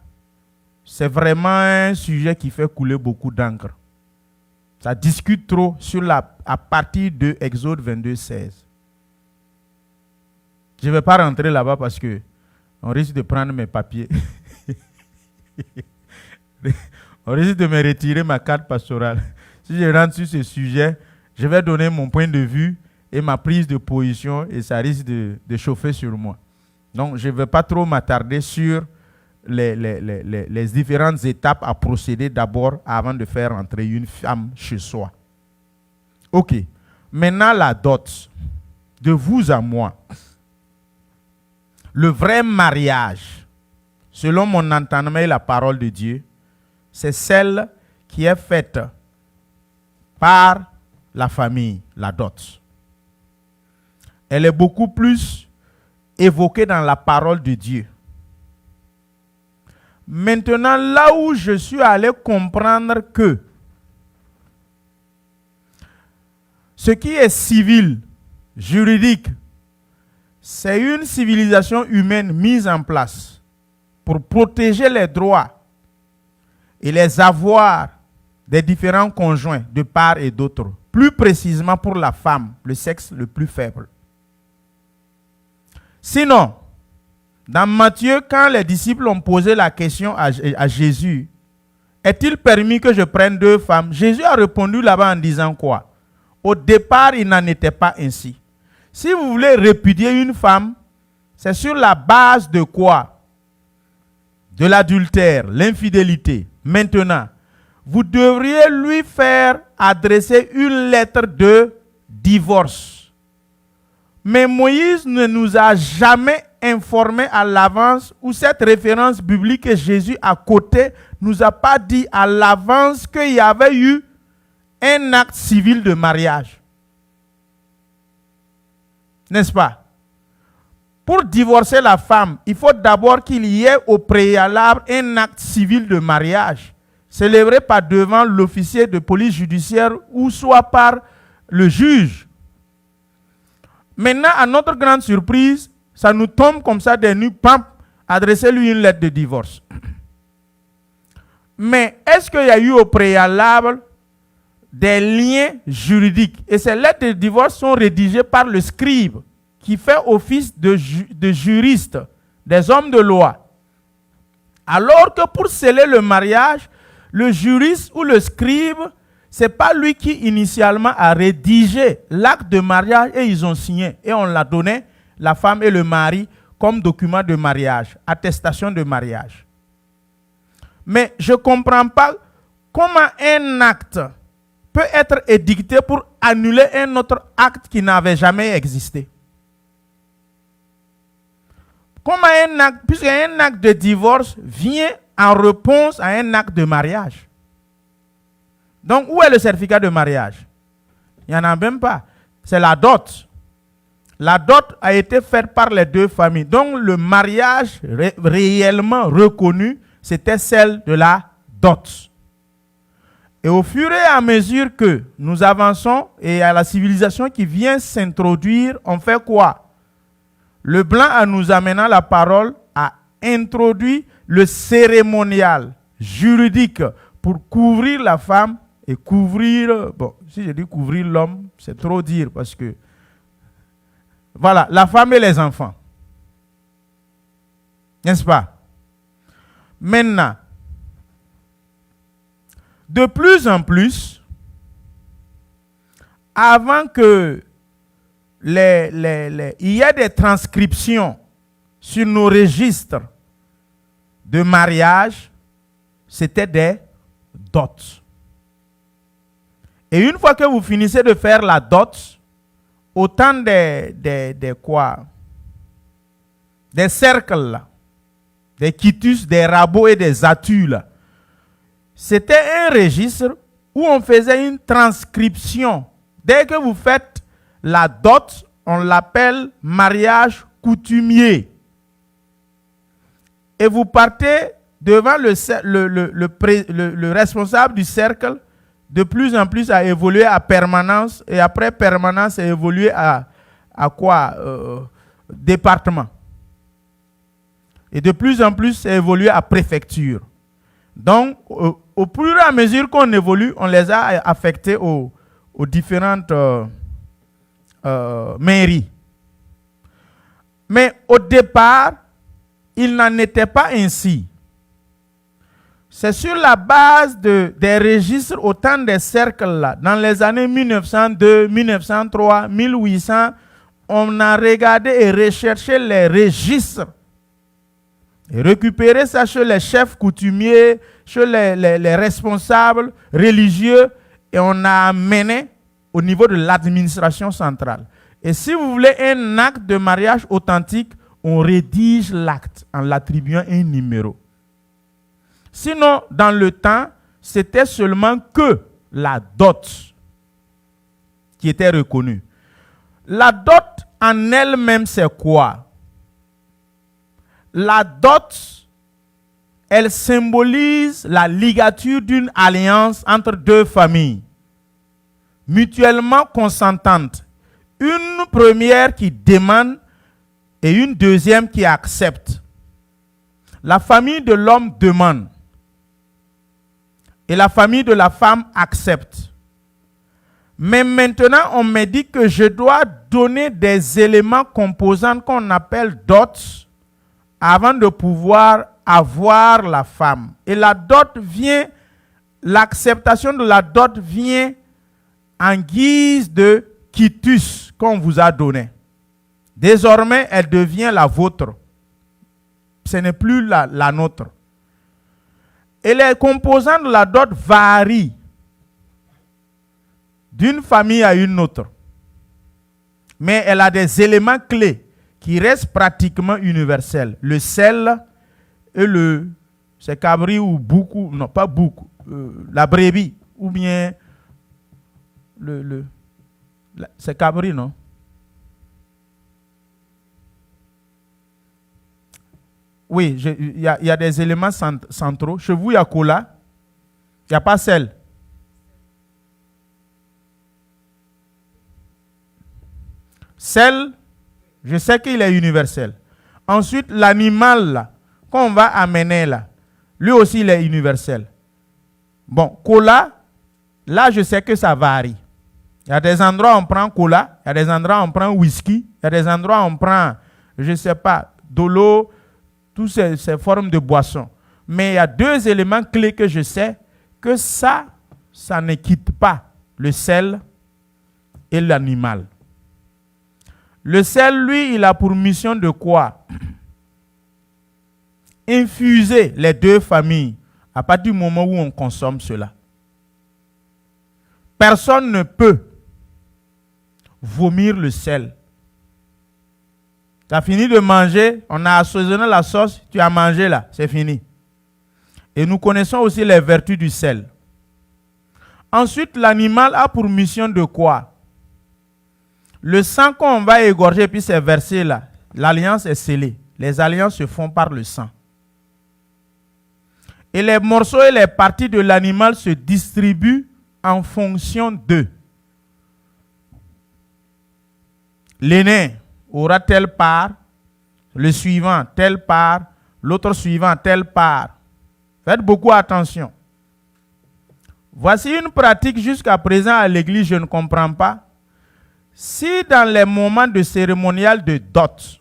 c'est vraiment un sujet qui fait couler beaucoup d'encre. Ça discute trop à partir de Exode 22, 16. Je ne vais pas rentrer là-bas parce que on risque de prendre mes papiers. On risque de me retirer ma carte pastorale. Si je rentre sur ce sujet, je vais donner mon point de vue et ma prise de position et ça risque de chauffer sur moi. Donc, je ne vais pas trop m'attarder sur les différentes étapes à procéder d'abord avant de faire entrer une femme chez soi. Ok. Maintenant, la dot. De vous à moi. Le vrai mariage, selon mon entendement et la parole de Dieu, c'est celle qui est faite par la famille, la dot. Elle est beaucoup plus évoquée dans la parole de Dieu. Maintenant, là où je suis allé comprendre que ce qui est civil, juridique, c'est une civilisation humaine mise en place pour protéger les droits et les avoirs des différents conjoints de part et d'autre, plus précisément pour la femme, le sexe le plus faible. Sinon, dans Matthieu, quand les disciples ont posé la question à Jésus, est-il permis que je prenne 2 femmes? Jésus a répondu là-bas en disant quoi? Au départ, il n'en était pas ainsi. Si vous voulez répudier une femme, c'est sur la base de quoi? De l'adultère, l'infidélité. Maintenant, vous devriez lui faire adresser une lettre de divorce. Mais Moïse ne nous a jamais informé à l'avance, ou cette référence biblique que Jésus à côté nous a pas dit à l'avance qu'il y avait eu un acte civil de mariage. N'est-ce pas? Pour divorcer la femme, il faut d'abord qu'il y ait au préalable un acte civil de mariage, célébré par devant l'officier de police judiciaire ou soit par le juge. Maintenant, à notre grande surprise, ça nous tombe comme ça des nues, pam, adressez-lui une lettre de divorce. Mais est-ce qu'il y a eu au préalable des liens juridiques? Et ces lettres de divorce sont rédigées par le scribe, qui fait office de juriste, des hommes de loi. Alors que pour sceller le mariage, le juriste ou le scribe, ce n'est pas lui qui initialement a rédigé l'acte de mariage et ils ont signé. Et on l'a donné, la femme et le mari, comme document de mariage, attestation de mariage. Mais je ne comprends pas comment un acte peut être édicté pour annuler un autre acte qui n'avait jamais existé. Comment un acte, puisqu'un acte de divorce vient en réponse à un acte de mariage. Donc, où est le certificat de mariage? Il n'y en a même pas. C'est la dot. La dot a été faite par les 2 familles. Donc, le mariage réellement reconnu, c'était celle de la dot. Et au fur et à mesure que nous avançons et à la civilisation qui vient s'introduire, on fait quoi? Le blanc, en nous amenant la parole, a introduit le cérémonial juridique pour couvrir la femme et couvrir, bon, si je dis couvrir l'homme, c'est trop dire parce que, voilà, la femme et les enfants. N'est-ce pas? Maintenant, de plus en plus, avant que il y a des transcriptions sur nos registres de mariage, c'était des dots. Et une fois que vous finissez de faire la dot, autant des cercles, là, des quitus, des rabots et des atus, là, c'était un registre où on faisait une transcription. Dès que vous faites la dot, on l'appelle mariage coutumier. Et vous partez devant le responsable du cercle de plus en plus a évolué à permanence, et après permanence a évolué à quoi département. Et de plus en plus a évolué à préfecture. Donc, au fur et à mesure qu'on évolue, on les a affectés aux différentes mairies. Mais au départ, il n'en était pas ainsi. C'est sur la base des registres au temps des cercles-là, dans les années 1902, 1903, 1800, on a regardé et recherché les registres et récupéré ça chez les chefs coutumiers, chez les responsables religieux, et on a amené au niveau de l'administration centrale. Et si vous voulez un acte de mariage authentique, on rédige l'acte en l'attribuant un numéro. Sinon, dans le temps, c'était seulement que la dot qui était reconnue. La dot en elle-même, c'est quoi? La dot, elle symbolise la ligature d'une alliance entre deux familles, mutuellement consentantes. Une première qui demande et une deuxième qui accepte. La famille de l'homme demande et la famille de la femme accepte. Mais maintenant, on me dit que je dois donner des éléments composants qu'on appelle dots avant de pouvoir avoir la femme. Et la dot vient, l'acceptation de la dot vient en guise de quitus qu'on vous a donné. Désormais, elle devient la vôtre. Ce n'est plus la nôtre. Et les composants de la dot varient d'une famille à une autre. Mais elle a des éléments clés qui restent pratiquement universels. Le sel et c'est cabri ou beaucoup, non pas beaucoup, la brebis, ou bien c'est cabri, non? Oui, il y a des éléments centraux. Chez vous, il y a cola, il n'y a pas sel. Sel, je sais qu'il est universel. Ensuite, l'animal là, qu'on va amener là, lui aussi il est universel. Bon, cola, là je sais que ça varie. Il y a des endroits où on prend cola, il y a des endroits où on prend whisky, il y a des endroits où on prend, je ne sais pas, de l'eau, toutes ces formes de boissons. Mais il y a deux éléments clés que je sais, que ça ne quitte pas le sel et l'animal. Le sel, lui, il a pour mission de quoi? Infuser les deux familles à partir du moment où on consomme cela. Personne ne peut vomir le sel. Tu as fini de manger, on a assaisonné la sauce, tu as mangé là, c'est fini. Et nous connaissons aussi les vertus du sel. Ensuite, l'animal a pour mission de quoi? Le sang qu'on va égorger, puis c'est versé là, l'alliance est scellée. Les alliances se font par le sang. Et les morceaux et les parties de l'animal se distribuent en fonction d'eux. L'aîné aura telle part, le suivant telle part, l'autre suivant telle part. Faites beaucoup attention. Voici une pratique jusqu'à présent à l'église, je ne comprends pas. Si dans les moments de cérémonial de dot,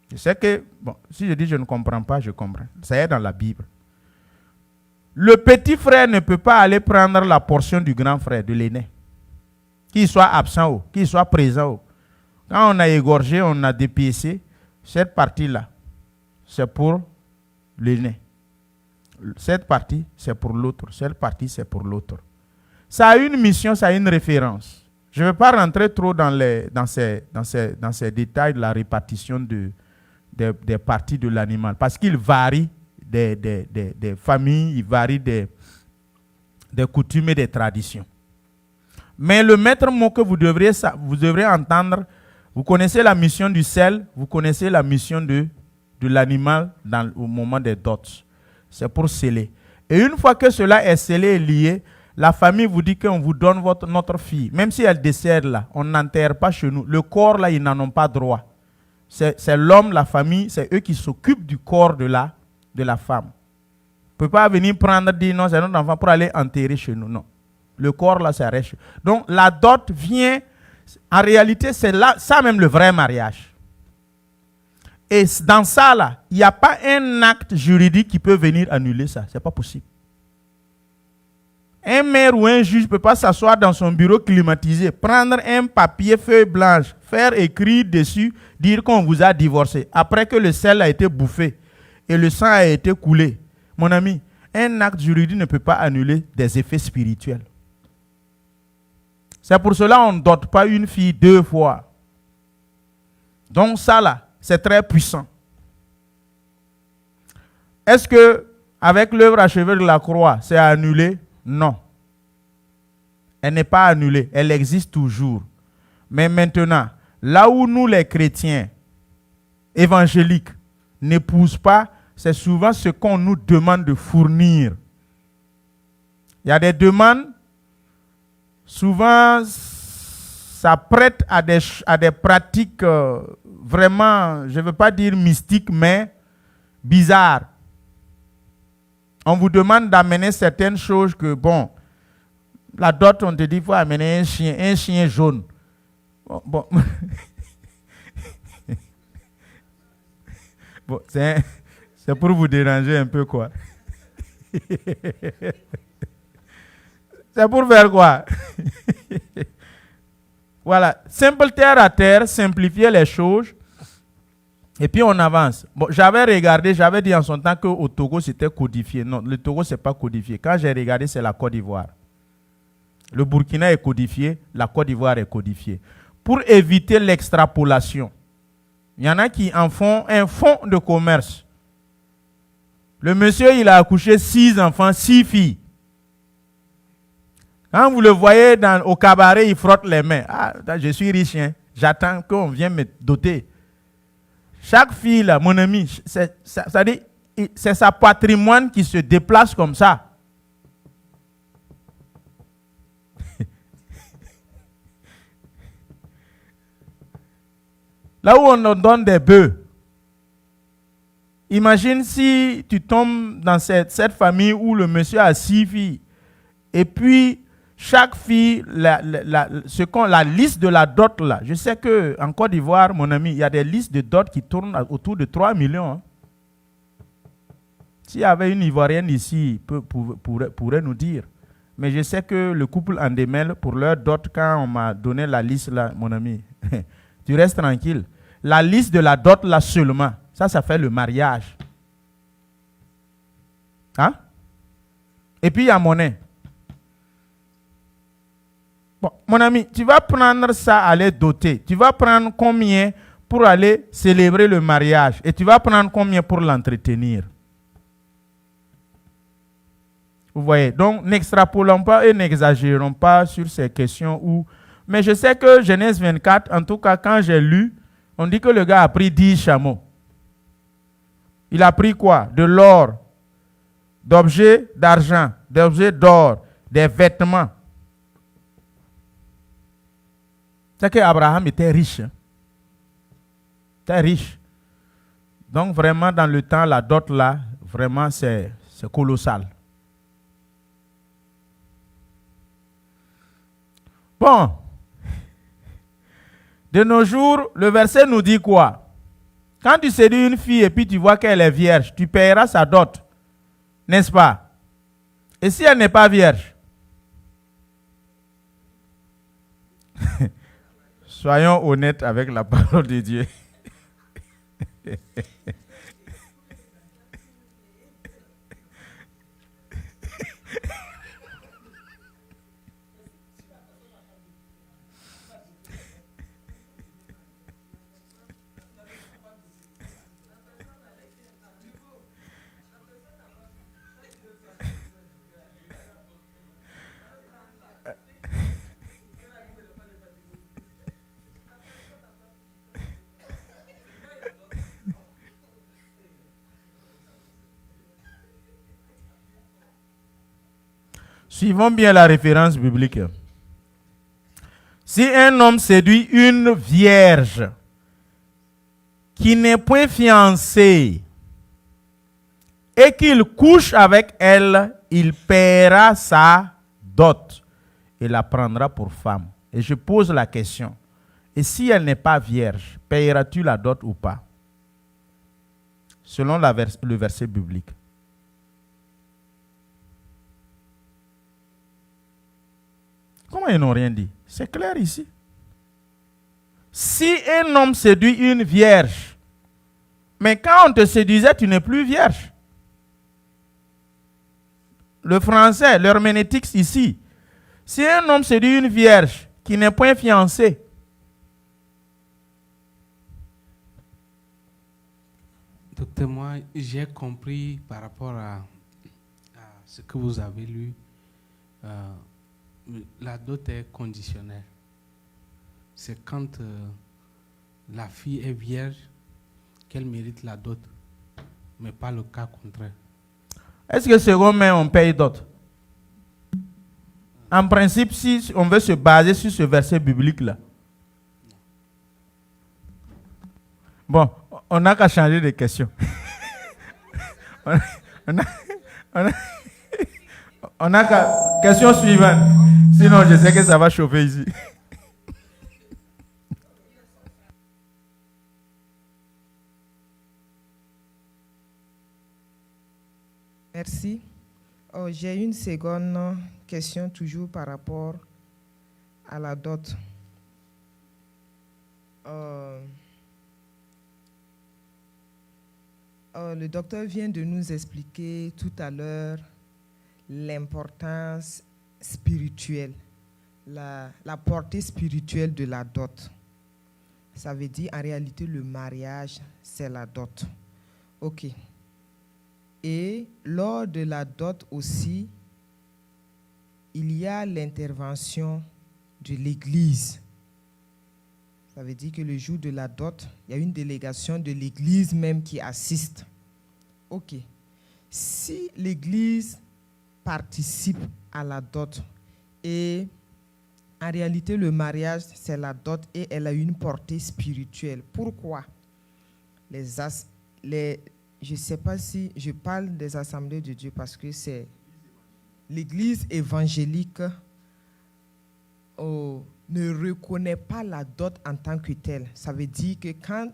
je sais que, bon, si je dis je ne comprends pas, je comprends. Ça est dans la Bible. Le petit frère ne peut pas aller prendre la portion du grand frère, de l'aîné. Qu'il soit absent ou qu'il soit présent. Quand on a égorgé, on a dépiécé, cette partie-là, c'est pour l'aîné. Cette partie, c'est pour l'autre. Cette partie, c'est pour l'autre. Ça a une mission, ça a une référence. Je ne vais pas rentrer trop dans ces détails de la répartition des parties de l'animal, parce qu'il varie des familles, il varie des coutumes et des traditions. Mais le maître mot que vous devrez entendre, vous connaissez la mission du sel, vous connaissez la mission de l'animal au moment des dots. C'est pour sceller. Et une fois que cela est scellé et lié, la famille vous dit qu'on vous donne notre fille. Même si elle décède là, on n'enterre pas chez nous. Le corps là, ils n'en ont pas droit. C'est l'homme, la famille, c'est eux qui s'occupent du corps de la femme. On ne peut pas venir prendre, dire non, c'est notre enfant pour aller enterrer chez nous. Non. Le corps là, ça reste. Donc la dot vient, en réalité, c'est là, ça même le vrai mariage. Et dans ça là, il n'y a pas un acte juridique qui peut venir annuler ça. Ce n'est pas possible. Un maire ou un juge ne peut pas s'asseoir dans son bureau climatisé, prendre un papier feuille blanche, faire écrire dessus, dire qu'on vous a divorcé, après que le sel a été bouffé et le sang a été coulé. Mon ami, un acte juridique ne peut pas annuler des effets spirituels. C'est pour cela qu'on ne dote pas une fille 2 fois. Donc ça là, c'est très puissant. Est-ce que avec l'œuvre achevée de la croix, c'est annulé? Non. Elle n'est pas annulée, elle existe toujours. Mais maintenant, là où nous les chrétiens évangéliques n'épousent pas, c'est souvent ce qu'on nous demande de fournir. Il y a des demandes, souvent ça prête à des pratiques vraiment, je ne veux pas dire mystiques, mais bizarres. On vous demande d'amener certaines choses que, bon, la dot, on te dit qu'il faut amener un chien jaune. Bon. Bon, c'est pour vous déranger un peu, quoi. C'est pour faire quoi? Voilà, simple terre à terre, simplifier les choses. Et puis on avance. Bon, j'avais regardé, j'avais dit en son temps qu'au Togo c'était codifié. Non, le Togo c'est pas codifié. Quand j'ai regardé, c'est la Côte d'Ivoire. Le Burkina est codifié, la Côte d'Ivoire est codifiée. Pour éviter l'extrapolation, il y en a qui en font un fonds de commerce. Le monsieur, il a accouché 6 enfants, 6 filles. Quand vous le voyez au cabaret, il frotte les mains. Ah, je suis riche, hein. J'attends qu'on vienne me doter. Chaque fille, là, mon ami, c'est sa patrimoine qui se déplace comme ça. Là où on nous donne des bœufs, imagine si tu tombes dans cette famille où le monsieur a 6 filles, et puis chaque fille, la liste de la dot là, je sais qu'en Côte d'Ivoire, mon ami, il y a des listes de dot qui tournent autour de 3 millions. Hein. S'il y avait une Ivoirienne ici, pourrait nous dire. Mais je sais que le couple en démêle pour leur dot, quand on m'a donné la liste là, mon ami, tu restes tranquille. La liste de la dot là seulement, ça fait le mariage. Hein? Et puis il y a monnaie. Bon, mon ami, tu vas prendre ça à aller doter. Tu vas prendre combien pour aller célébrer le mariage? Et tu vas prendre combien pour l'entretenir? Vous voyez, donc n'extrapolons pas et n'exagérons pas sur ces questions où... Mais je sais que Genèse 24, en tout cas quand j'ai lu, on dit que le gars a pris 10 chameaux. Il a pris quoi? De l'or, d'objets d'argent, d'objets d'or, des vêtements. C'est qu'Abraham était riche. Hein? Très riche. Donc vraiment dans le temps, la dot là, vraiment c'est colossal. Bon. De nos jours, le verset nous dit quoi? Quand tu séduis une fille et puis tu vois qu'elle est vierge, tu paieras sa dot. N'est-ce pas? Et si elle n'est pas vierge? Soyons honnêtes avec la parole de Dieu. Suivons bien la référence biblique. Si un homme séduit une vierge qui n'est point fiancée et qu'il couche avec elle, il paiera sa dot et la prendra pour femme. Et je pose la question, et si elle n'est pas vierge, payeras-tu la dot ou pas? Selon le verset biblique. Comment ils n'ont rien dit? C'est clair ici. Si un homme séduit une vierge, mais quand on te séduisait, tu n'es plus vierge. Le français, l'herméneutique ici. Si un homme séduit une vierge qui n'est point fiancée, Docteur, moi, j'ai compris par rapport à ce que vous avez lu, la dot est conditionnelle. C'est quand la fille est vierge qu'elle mérite la dot, mais pas le cas contraire. est-ce que selon moi, on paye dot? En principe, si on veut se baser sur ce verset biblique-là. Bon, on n'a qu'à changer de question. on a qu'à... Question suivante. Sinon, je sais que ça va chauffer ici. Merci. Oh, j'ai une seconde question toujours par rapport à la dot. Le docteur vient de nous expliquer tout à l'heure l'importance spirituelle, la portée spirituelle de la dot. Ça veut dire en réalité le mariage, c'est la dot. Ok. Et lors de la dot aussi, il y a l'intervention de l'Église. Ça veut dire que le jour de la dot, il y a une délégation de l'Église même qui assiste. Ok. Si l'Église participe à la dot et en réalité le mariage c'est la dot et elle a une portée spirituelle. Pourquoi? Je ne sais pas si je parle des assemblées de Dieu parce que c'est l'Église évangélique ne reconnaît pas la dot en tant que telle. Ça veut dire que quand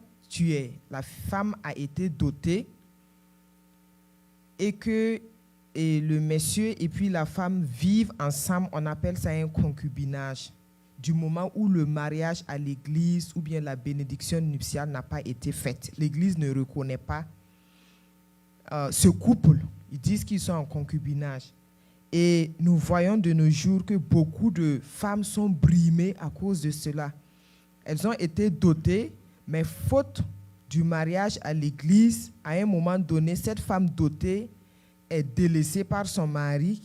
la femme a été dotée et que le monsieur et puis la femme vivent ensemble, on appelle ça un concubinage. Du moment où le mariage à l'église ou bien la bénédiction nuptiale n'a pas été faite, l'église ne reconnaît pas ce couple. Ils disent qu'ils sont en concubinage. Et nous voyons de nos jours que beaucoup de femmes sont brimées à cause de cela. Elles ont été dotées, mais faute du mariage à l'église, à un moment donné, cette femme dotée est délaissée par son mari.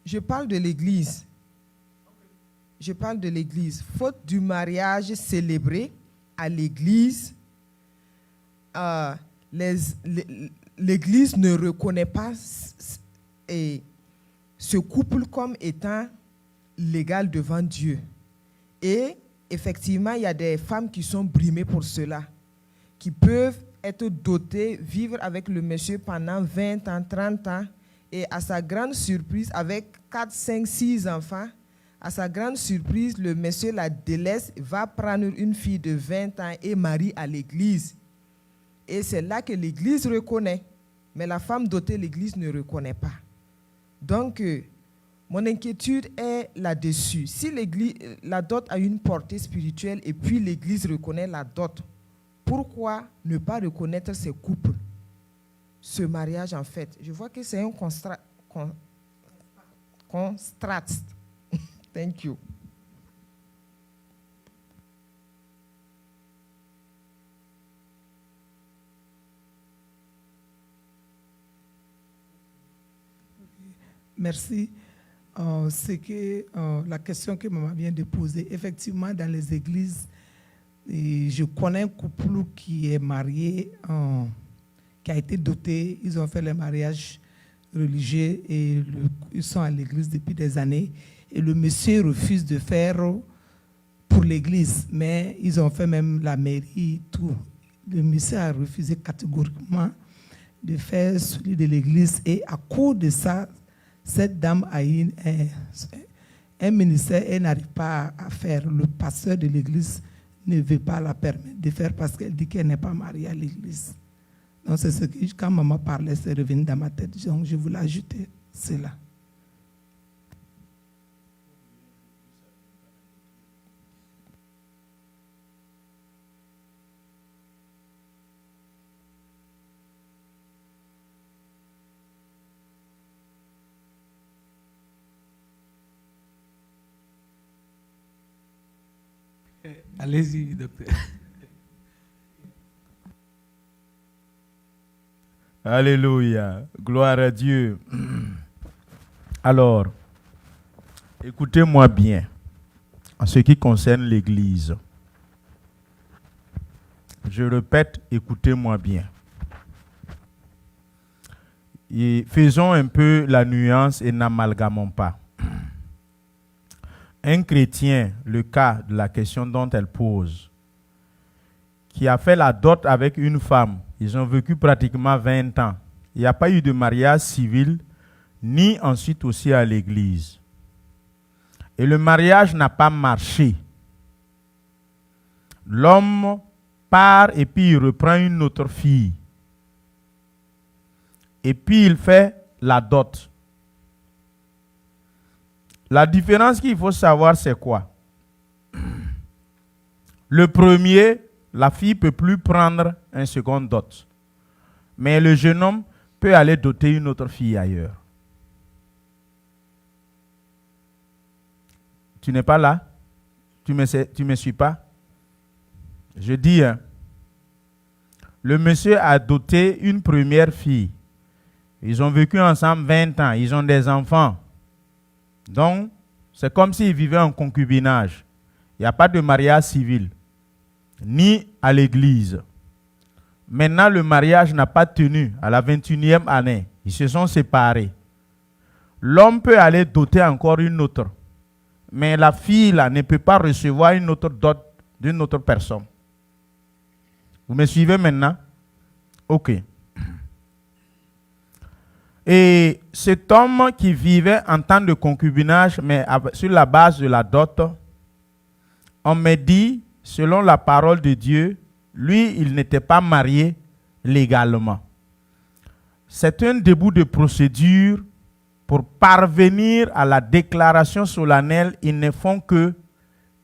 Je parle de l'église. Je parle de l'église. Faute du mariage célébré à l'église, l'église ne reconnaît pas ce couple comme étant légal devant Dieu. Et effectivement, il y a des femmes qui sont brimées pour cela, qui peuvent être dotées, vivre avec le monsieur pendant 20 ans, 30 ans, et à sa grande surprise, avec 4, 5, 6 enfants, à sa grande surprise, le monsieur la délaisse, va prendre une fille de 20 ans et marie à l'église. Et c'est là que l'église reconnaît. Mais la femme dotée, l'église ne reconnaît pas. Donc, mon inquiétude est là-dessus. Si la dot a une portée spirituelle et puis l'église reconnaît la dot, pourquoi ne pas reconnaître ces couples, ce mariage en fait? Je vois que c'est un contraste. Thank you. Merci. c'est que la question que maman vient de poser, effectivement, dans les églises, je connais un couple qui est marié, qui a été doté, ils ont fait le mariage religieux et ils sont à l'église depuis des années. Et le monsieur refuse de faire pour l'église, mais ils ont fait même la mairie, tout. Le monsieur a refusé catégoriquement de faire celui de l'église et à cause de ça, cette dame a eu un ministère et n'arrive pas à faire. Le pasteur de l'église ne veut pas la permettre de faire parce qu'elle dit qu'elle n'est pas mariée à l'église. Donc c'est ce que, quand maman parlait, c'est revenu dans ma tête. Donc je voulais ajouter cela. Allez-y, docteur. Alléluia. Gloire à Dieu. Alors, écoutez-moi bien en ce qui concerne l'Église. Je répète, écoutez-moi bien. Et faisons un peu la nuance et n'amalgamons pas. Un chrétien, le cas de la question dont elle pose, qui a fait la dot avec une femme, ils ont vécu pratiquement 20 ans. Il n'y a pas eu de mariage civil, ni ensuite aussi à l'église. Et le mariage n'a pas marché. L'homme part et puis il reprend une autre fille. Et puis il fait la dot. La différence qu'il faut savoir, c'est quoi? Le premier, la fille ne peut plus prendre un second dot. Mais le jeune homme peut aller doter une autre fille ailleurs. Tu n'es pas là? Tu me suis pas? Je dis, hein, le monsieur a doté une première fille. Ils ont vécu ensemble 20 ans. Ils ont des enfants. Donc, c'est comme s'ils vivaient en concubinage. Il n'y a pas de mariage civil, ni à l'église. Maintenant, le mariage n'a pas tenu à la 21e année. Ils se sont séparés. L'homme peut aller doter encore une autre. Mais la fille là, ne peut pas recevoir une autre dot d'une autre personne. Vous me suivez maintenant? Ok. Et cet homme qui vivait en temps de concubinage, mais sur la base de la dot, on me dit, selon la parole de Dieu, lui, il n'était pas marié légalement. C'est un début de procédure pour parvenir à la déclaration solennelle. Ils ne font que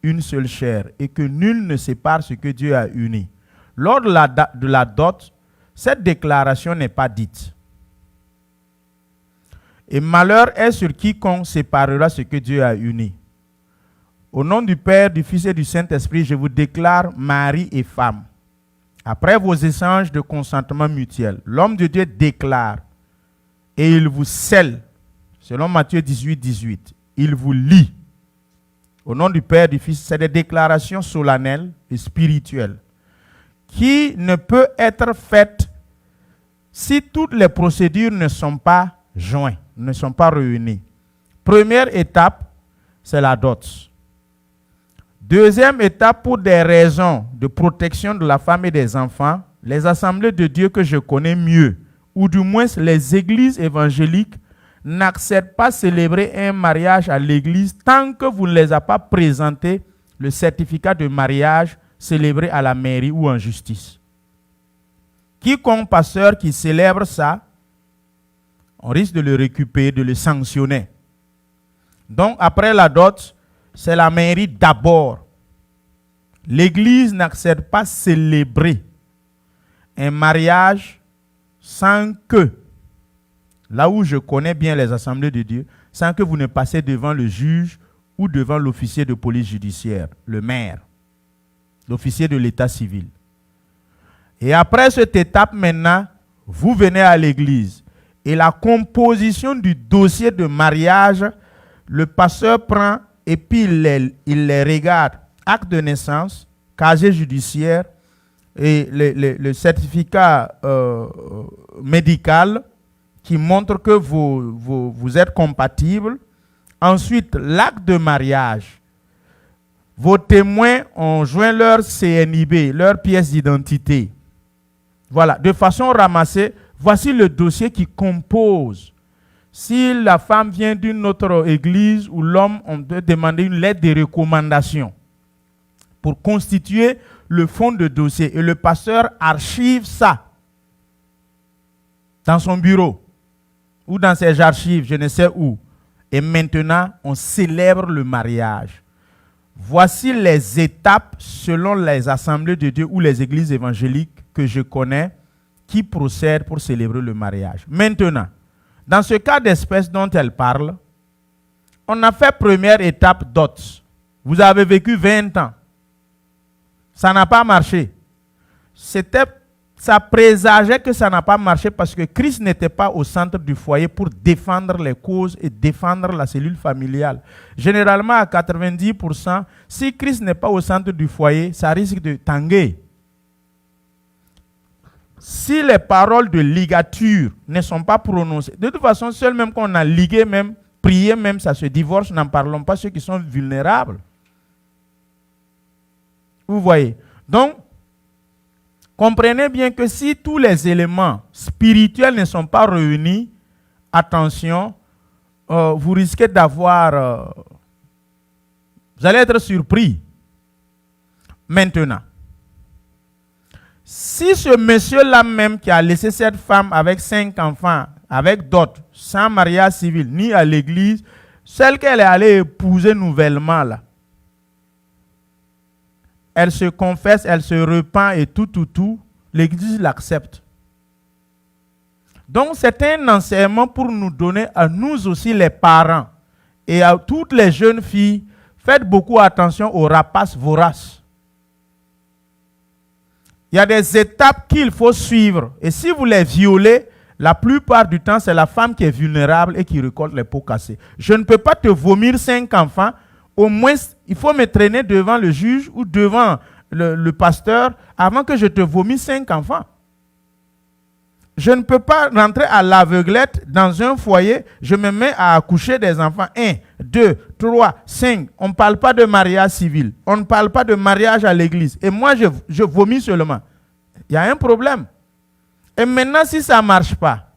une seule chair et que nul ne sépare ce que Dieu a uni. Lors de la dot, cette déclaration n'est pas dite. Et malheur est sur quiconque séparera ce que Dieu a uni. Au nom du Père, du Fils et du Saint-Esprit, je vous déclare mari et femme. Après vos échanges de consentement mutuel, l'homme de Dieu déclare et il vous scelle, selon Matthieu 18, 18. Il vous lie. Au nom du Père, du Fils, c'est des déclarations solennelles et spirituelles qui ne peuvent être faites si toutes les procédures ne sont pas jointes, ne sont pas réunies. Première étape, c'est la dot. Deuxième étape, pour des raisons de protection de la femme et des enfants, les assemblées de Dieu que je connais mieux, ou du moins les églises évangéliques, n'acceptent pas célébrer un mariage à l'église tant que vous ne les avez pas présenté le certificat de mariage célébré à la mairie ou en justice. Quiconque pasteur qui célèbre ça, on risque de le récupérer, de le sanctionner. Donc après la dot, c'est la mairie d'abord. L'église n'accepte pas célébrer un mariage sans que, là où je connais bien les assemblées de Dieu, sans que vous ne passez devant le juge ou devant l'officier de police judiciaire, le maire, l'officier de l'état civil. Et après cette étape maintenant, vous venez à l'église. Et la composition du dossier de mariage Le pasteur prend et puis il les regarde. Acte de naissance, casier judiciaire et le certificat médical qui montre que vous êtes compatibles. Ensuite, l'acte de mariage. Vos témoins ont joint leur CNIB, leur pièce d'identité. Voilà, de façon ramassée, voici le dossier qui compose. Si la femme vient d'une autre église ou l'homme, on peut demander une lettre de recommandation pour constituer le fond de dossier. Et le pasteur archive ça dans son bureau ou dans ses archives, je ne sais où. Et maintenant, on célèbre le mariage. Voici les étapes selon les assemblées de Dieu ou les églises évangéliques que je connais qui procèdent pour célébrer le mariage. Maintenant, dans ce cas d'espèce dont elle parle, on a fait première étape dot. Vous avez vécu 20 ans. Ça n'a pas marché. Ça présageait que ça n'a pas marché parce que Christ n'était pas au centre du foyer pour défendre les causes et défendre la cellule familiale. Généralement, à 90%, si Christ n'est pas au centre du foyer, ça risque de tanguer. Si les paroles de ligature ne sont pas prononcées, de toute façon, seul même qu'on a ligué, même prié, même ça se divorce, n'en parlons pas, ceux qui sont vulnérables. Vous voyez. Donc, comprenez bien que si tous les éléments spirituels ne sont pas réunis, attention, vous risquez d'avoir... vous allez être surpris. Maintenant, si ce monsieur-là même qui a laissé cette femme avec 5 enfants, avec d'autres, sans mariage civil, ni à l'église, celle qu'elle est allée épouser nouvellement, là, elle se confesse, elle se repent et tout, l'église l'accepte. Donc c'est un enseignement pour nous donner à nous aussi les parents et à toutes les jeunes filles, faites beaucoup attention aux rapaces voraces. Il y a des étapes qu'il faut suivre et si vous les violez, la plupart du temps c'est la femme qui est vulnérable et qui récolte les pots cassés. Je ne peux pas te vomir 5 enfants. Au moins, il faut me traîner devant le juge ou devant le pasteur avant que je te vomisse 5 enfants. Je ne peux pas rentrer à l'aveuglette dans un foyer, je me mets à accoucher des enfants. 1, 2, 3, 5. On ne parle pas de mariage civil. On ne parle pas de mariage à l'église. Et moi, je vomis seulement. Il y a un problème. Et maintenant, si ça ne marche pas.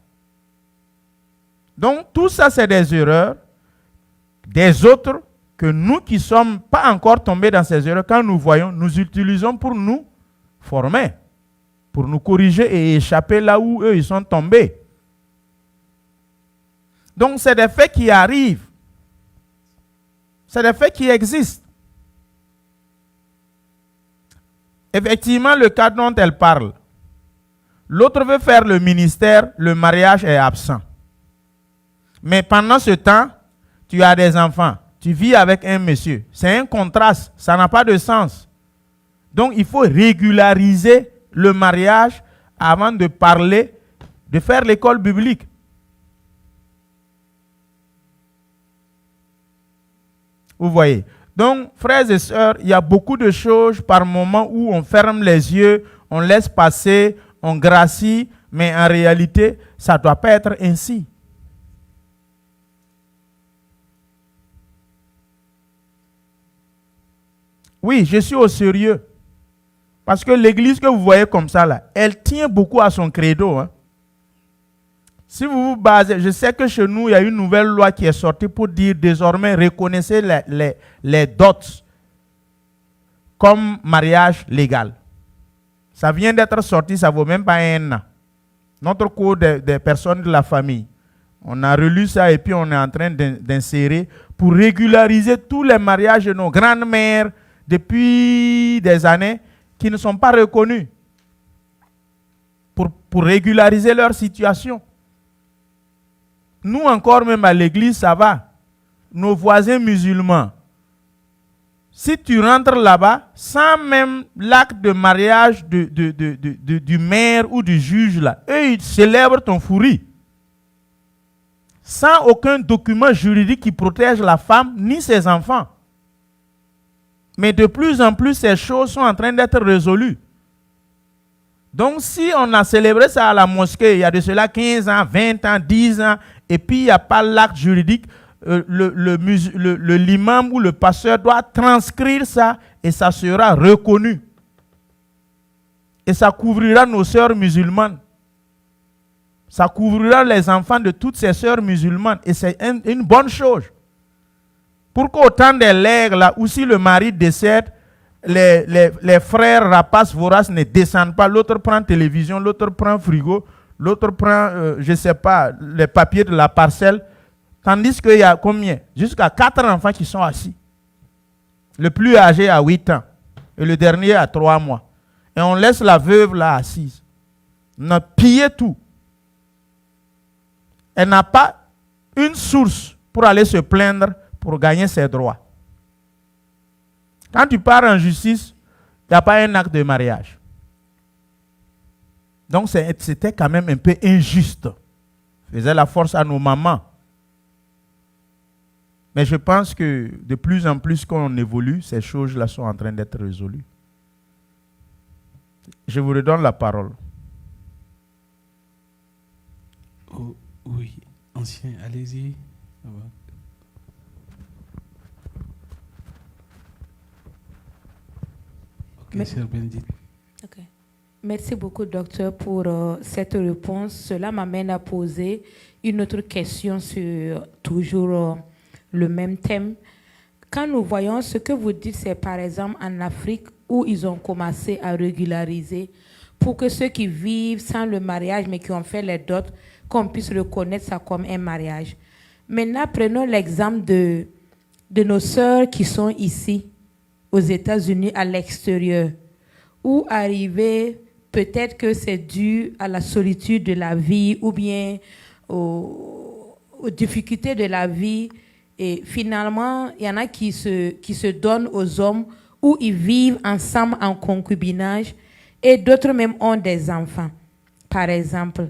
Donc, tout ça, c'est des erreurs. Des autres que nous qui ne sommes pas encore tombés dans ces erreurs, quand nous voyons, nous utilisons pour nous former, pour nous corriger et échapper là où eux ils sont tombés. Donc c'est des faits qui arrivent. C'est des faits qui existent. Effectivement, le cas dont elle parle, l'autre veut faire le ministère, le mariage est absent. Mais pendant ce temps, tu as des enfants. Tu vis avec un monsieur. C'est un contraste. Ça n'a pas de sens. Donc, il faut régulariser le mariage avant de parler, de faire l'école biblique. Vous voyez. Donc, frères et sœurs, il y a beaucoup de choses par moment où on ferme les yeux, on laisse passer, on gracie, mais en réalité, ça ne doit pas être ainsi. Oui, je suis au sérieux. Parce que l'église que vous voyez comme ça, là, elle tient beaucoup à son credo. Hein. Si vous vous basez, je sais que chez nous, il y a une nouvelle loi qui est sortie pour dire désormais, reconnaissez les dots comme mariage légal. Ça vient d'être sorti, ça ne vaut même pas un an. Notre cours des personnes de la famille. On a relu ça et puis on est en train d'insérer pour régulariser tous les mariages de nos grandes-mères, depuis des années qui ne sont pas reconnus pour régulariser leur situation. Nous encore même à l'église, ça va. Nos voisins musulmans, si tu rentres là-bas, sans même l'acte de mariage du maire ou du juge, là, eux ils célèbrent ton fourri. sans aucun document juridique qui protège la femme ni ses enfants. Mais de plus en plus, ces choses sont en train d'être résolues. Donc, si on a célébré ça à la mosquée, il y a de cela 15 ans, 20 ans, 10 ans, et puis il n'y a pas l'acte juridique, l'imam ou le pasteur doit transcrire ça et ça sera reconnu. Et ça couvrira nos sœurs musulmanes. Ça couvrira les enfants de toutes ces sœurs musulmanes. Et c'est une bonne chose. Pour qu'au temps des legs, là où si le mari décède, les frères rapaces voraces ne descendent pas. L'autre prend télévision, l'autre prend frigo, l'autre prend, je ne sais pas, les papiers de la parcelle. Tandis qu'il y a combien? Jusqu'à 4 enfants qui sont assis. Le plus âgé a 8 ans. Et le dernier a 3 mois. Et on laisse la veuve là assise. On a pillé tout. Elle n'a pas une source pour aller se plaindre pour gagner ses droits. Quand tu pars en justice, il n'y a pas un acte de mariage. Donc c'était quand même un peu injuste. Faisait la force à nos mamans. Mais je pense que de plus en plus qu'on évolue, ces choses-là sont en train d'être résolues. Je vous redonne la parole. Oh, oui, ancien, allez-y. Ok, sœur Bénédicte. Ok. Merci beaucoup, docteur, pour cette réponse. Cela m'amène à poser une autre question sur toujours le même thème. Quand nous voyons ce que vous dites, c'est par exemple en Afrique où ils ont commencé à régulariser pour que ceux qui vivent sans le mariage mais qui ont fait les dots, qu'on puisse reconnaître ça comme un mariage. Maintenant, prenons l'exemple de nos sœurs qui sont ici, aux États-Unis, à l'extérieur, où arriver, peut-être que c'est dû à la solitude de la vie ou bien aux difficultés de la vie. Et finalement, il y en a qui se donnent aux hommes où ils vivent ensemble en concubinage et d'autres même ont des enfants, par exemple.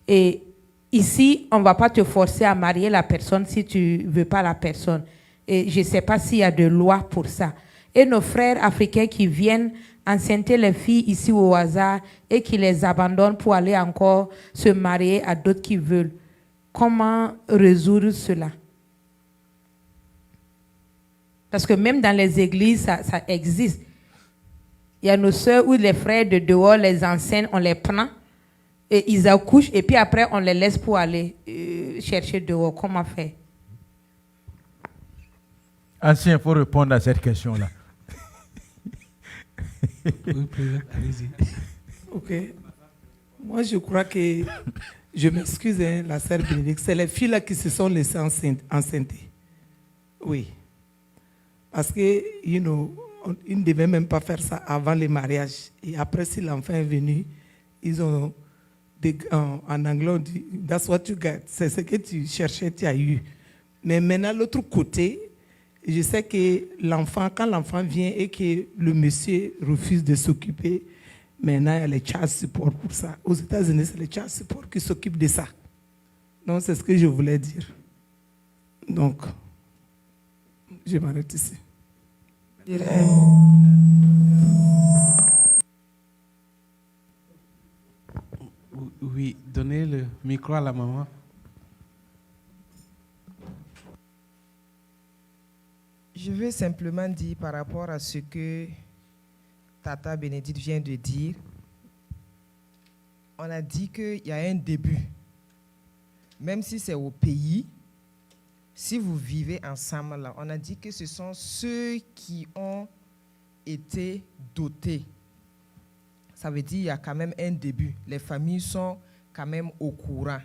Et ici, on ne va pas te forcer à marier la personne si tu ne veux pas la personne. Et je ne sais pas s'il y a de loi pour ça. Et nos frères africains qui viennent enceinter les filles ici au hasard et qui les abandonnent pour aller encore se marier à d'autres qui veulent. Comment résoudre cela? Parce que même dans les églises, ça existe. Il y a nos sœurs ou les frères de dehors, les anciennes, on les prend et ils accouchent et puis après on les laisse pour aller chercher dehors. Comment faire? Ancien, il faut répondre à cette question-là. Oui, président, allez-y. Ok. Moi, je crois que, je m'excuse, hein, la sœur Bénédicte, c'est les filles là qui se sont laissées enceintes. Oui. Parce que, ils ne devaient même pas faire ça avant le mariage. Et après, si l'enfant est venu, ils ont, en anglais, on dit, that's what you got. C'est ce que tu cherchais, tu as eu. Mais maintenant, l'autre côté, je sais que l'enfant, quand l'enfant vient et que le monsieur refuse de s'occuper, maintenant, il y a les child support pour ça. Aux États-Unis, c'est les child support qui s'occupent de ça. Donc, c'est ce que je voulais dire. Donc, je m'arrête ici. Oui, donnez le micro à la maman. Je veux simplement dire par rapport à ce que Tata Bénédicte vient de dire. On a dit qu'il y a un début. Même si c'est au pays, si vous vivez ensemble là, on a dit que ce sont ceux qui ont été dotés. Ça veut dire qu'il y a quand même un début. Les familles sont quand même au courant.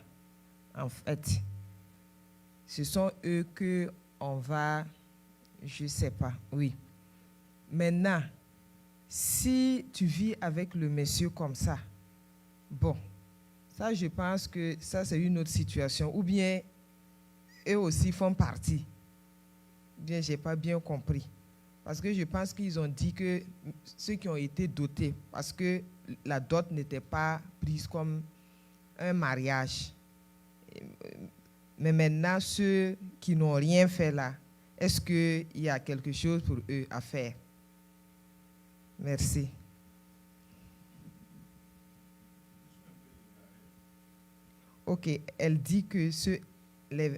En fait, ce sont eux qu'on va... Je ne sais pas, oui. Maintenant, si tu vis avec le monsieur comme ça, bon, ça je pense que ça c'est une autre situation. Ou bien, eux aussi font partie. Bien, je n'ai pas bien compris. Parce que je pense qu'ils ont dit que ceux qui ont été dotés, parce que la dot n'était pas prise comme un mariage. Mais maintenant, ceux qui n'ont rien fait là, est-ce qu'il y a quelque chose pour eux à faire? Merci. Ok, elle dit que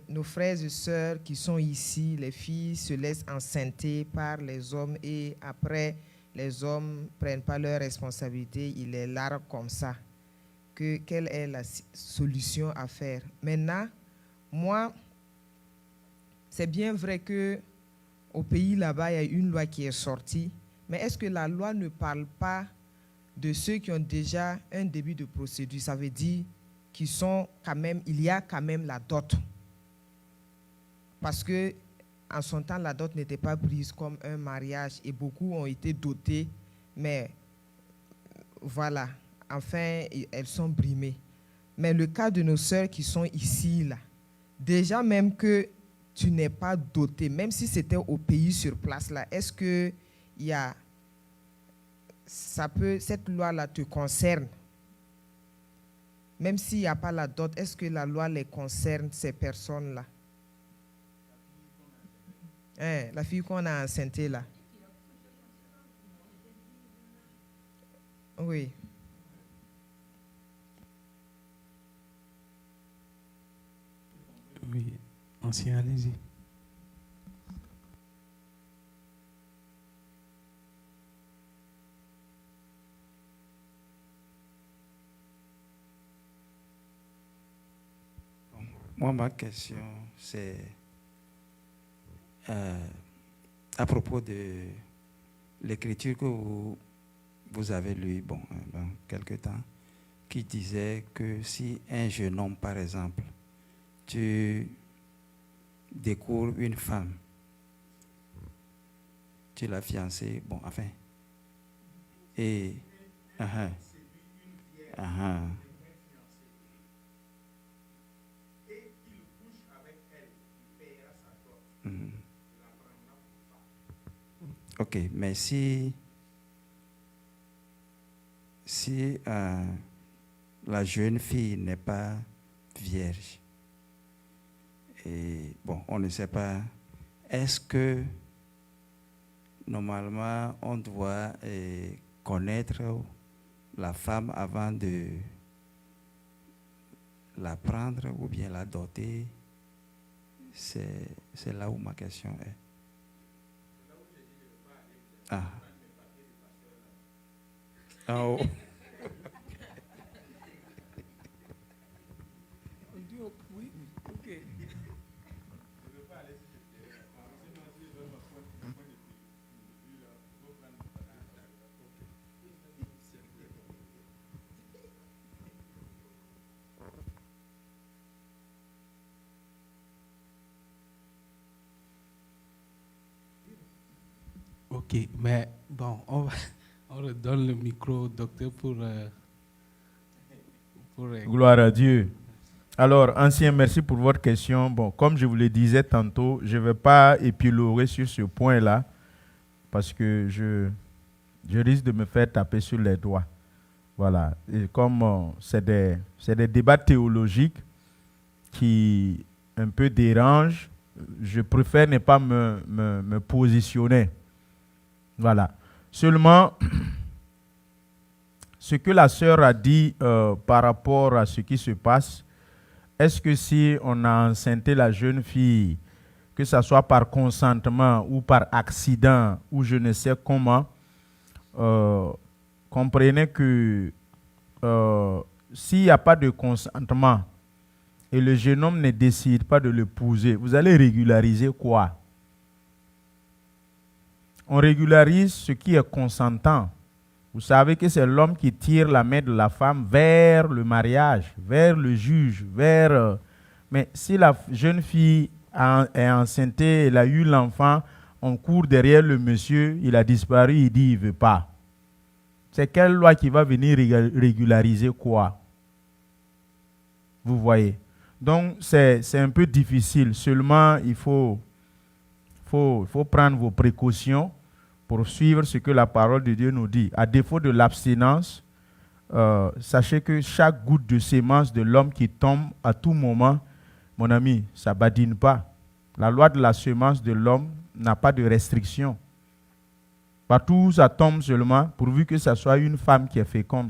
nos frères et sœurs qui sont ici, les filles se laissent enceinter par les hommes et après, les hommes ne prennent pas leurs responsabilités, ils les larguent comme ça. Quelle est la solution à faire? Maintenant, moi, c'est bien vrai qu'au pays là-bas, il y a une loi qui est sortie, mais est-ce que la loi ne parle pas de ceux qui ont déjà un début de procédure? Ça veut dire qu'il y a quand même la dot. Parce que en son temps, la dot n'était pas prise comme un mariage et beaucoup ont été dotés, mais voilà, enfin, elles sont brimées. Mais le cas de nos sœurs qui sont ici, là, déjà même que tu n'es pas doté, même si c'était au pays sur place, là, est-ce que cette loi-là te concerne? Même s'il n'y a pas la dot, est-ce que la loi les concerne, ces personnes-là? La fille qu'on a enceintée là. Oui. Oui, ancien, allez-y. Moi, ma question, c'est à propos de l'écriture que vous avez lue dans quelque temps, qui disait que si un jeune homme, par exemple, tu découvres une femme, tu l'as fiancée, et ok, mais si la jeune fille n'est pas vierge, et on ne sait pas, est-ce que normalement on doit connaître la femme avant de la prendre ou bien la doter? C'est là où ma question est. Oh. Ok, mais bon, on redonne le micro au docteur pour Gloire à Dieu. Alors, ancien, merci pour votre question. Bon, comme je vous le disais tantôt, je ne vais pas épiloguer sur ce point-là parce que je risque de me faire taper sur les doigts. Voilà. Et comme c'est des débats théologiques qui un peu dérangent, je préfère ne pas me positionner. Voilà. Seulement, ce que la sœur a dit par rapport à ce qui se passe, est-ce que si on a enceinté la jeune fille, que ce soit par consentement ou par accident ou je ne sais comment, comprenez que s'il n'y a pas de consentement et le jeune homme ne décide pas de l'épouser, vous allez régulariser quoi? On régularise ce qui est consentant. Vous savez que c'est l'homme qui tire la main de la femme vers le mariage, vers le juge, vers... Mais si la jeune fille est enceinte, elle a eu l'enfant, on court derrière le monsieur, il a disparu, il dit il ne veut pas. C'est quelle loi qui va venir régulariser quoi? Vous voyez. Donc c'est un peu difficile. Seulement, il faut prendre vos précautions pour suivre ce que la parole de Dieu nous dit. À défaut de l'abstinence, sachez que chaque goutte de sémence de l'homme qui tombe à tout moment, mon ami, ça ne badine pas. La loi de la semence de l'homme n'a pas de restriction. Partout où ça tombe seulement, pourvu que ce soit une femme qui est féconde.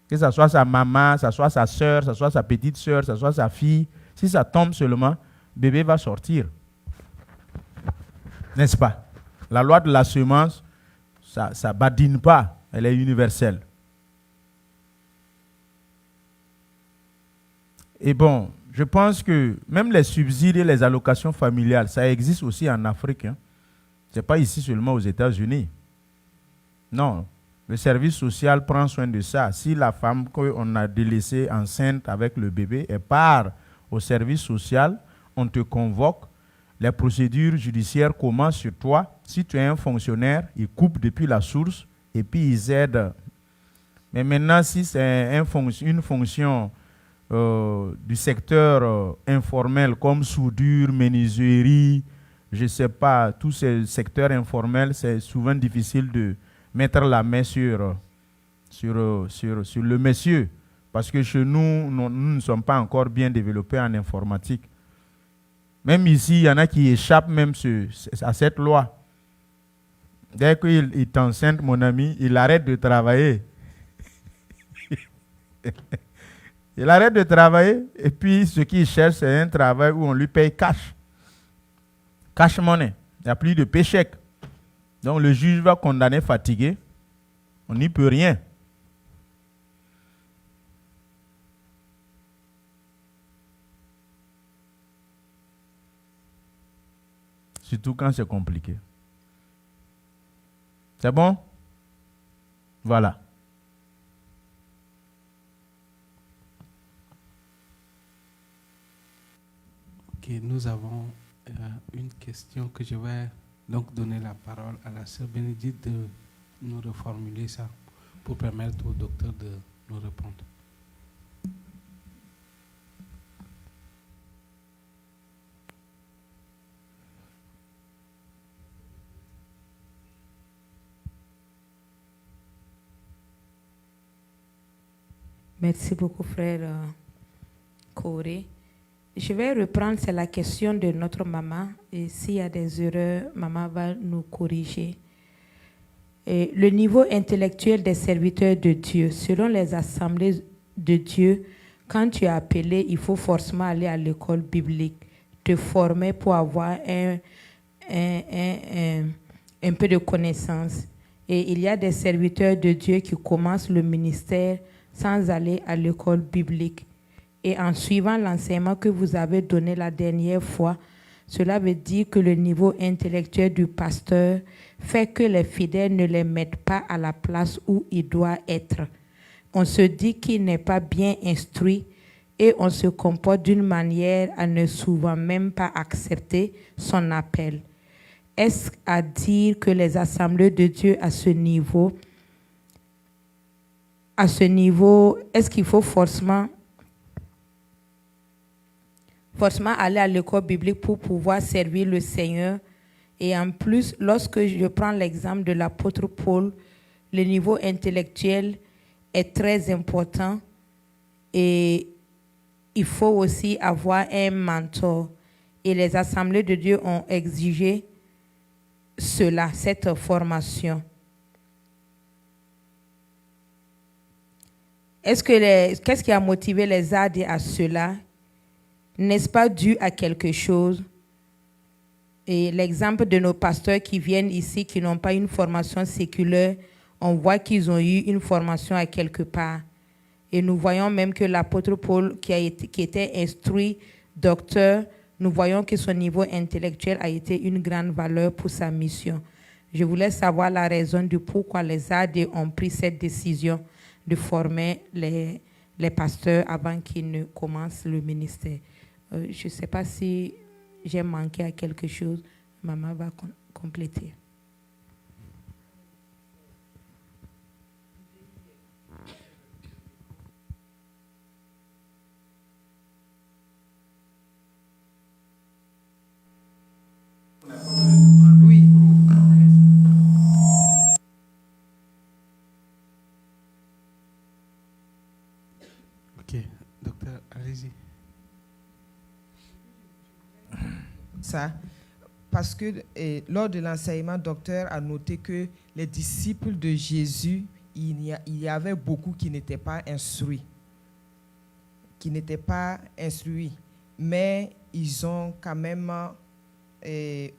Que ce soit sa maman, que ce soit sa soeur, que ce soit sa petite soeur, que ce soit sa fille. Si ça tombe seulement, bébé va sortir. N'est-ce pas? La loi de la semence, ça ne badine pas. Elle est universelle. Et bon, je pense que même les subsides et les allocations familiales, ça existe aussi en Afrique. Hein. Ce n'est pas ici seulement aux États-Unis. Non, le service social prend soin de ça. Si la femme qu'on a délaissée enceinte avec le bébé, elle part au service social, on te convoque, les procédures judiciaires commencent sur toi. Si tu es un fonctionnaire, ils coupent depuis la source et puis ils aident. Mais maintenant, si c'est une fonction du secteur informel comme soudure, menuiserie, je ne sais pas, tous ces secteurs informels, c'est souvent difficile de mettre la main sur le monsieur. Parce que chez nous, nous ne sommes pas encore bien développés en informatique. Même ici, il y en a qui échappent même à cette loi. Dès qu'il est enceinte, mon ami, il arrête de travailler. Il arrête de travailler et puis ce qu'il cherche, c'est un travail où on lui paye cash. Cash money. Il n'y a plus de paycheck. Donc le juge va condamner fatigué. On n'y peut rien. Surtout quand c'est compliqué. C'est bon? Voilà. Ok, nous avons une question que je vais donc donner la parole à la sœur Bénédicte de nous reformuler ça pour permettre au docteur de nous répondre. Merci beaucoup, frère Coré. Je vais reprendre, c'est la question de notre maman. Et s'il y a des erreurs, maman va nous corriger. Et le niveau intellectuel des serviteurs de Dieu, selon les assemblées de Dieu, quand tu es appelé, il faut forcément aller à l'école biblique, te former pour avoir un peu de connaissances. Et il y a des serviteurs de Dieu qui commencent le ministère sans aller à l'école biblique. Et en suivant l'enseignement que vous avez donné la dernière fois, cela veut dire que le niveau intellectuel du pasteur fait que les fidèles ne les mettent pas à la place où il doit être. On se dit qu'il n'est pas bien instruit et on se comporte d'une manière à ne souvent même pas accepter son appel. Est-ce à dire que les assemblées de Dieu à ce niveau, est-ce qu'il faut forcément aller à l'école biblique pour pouvoir servir le Seigneur? Et en plus, lorsque je prends l'exemple de l'apôtre Paul, le niveau intellectuel est très important et il faut aussi avoir un mentor. Et les assemblées de Dieu ont exigé cela, cette formation. Qu'est-ce qui a motivé les AD à cela? N'est-ce pas dû à quelque chose? Et l'exemple de nos pasteurs qui viennent ici, qui n'ont pas une formation séculaire, on voit qu'ils ont eu une formation à quelque part. Et nous voyons même que l'apôtre Paul, qui était instruit docteur, nous voyons que son niveau intellectuel a été une grande valeur pour sa mission. Je voulais savoir la raison du pourquoi les AD ont pris cette décision de former les pasteurs avant qu'ils ne commencent le ministère. Je ne sais pas si j'ai manqué à quelque chose. Maman va compléter. Oui. Ok, docteur, allez-y. ça. Parce que lors de l'enseignement, docteur a noté que les disciples de Jésus, il y avait beaucoup qui n'étaient pas instruits. Mais ils ont quand même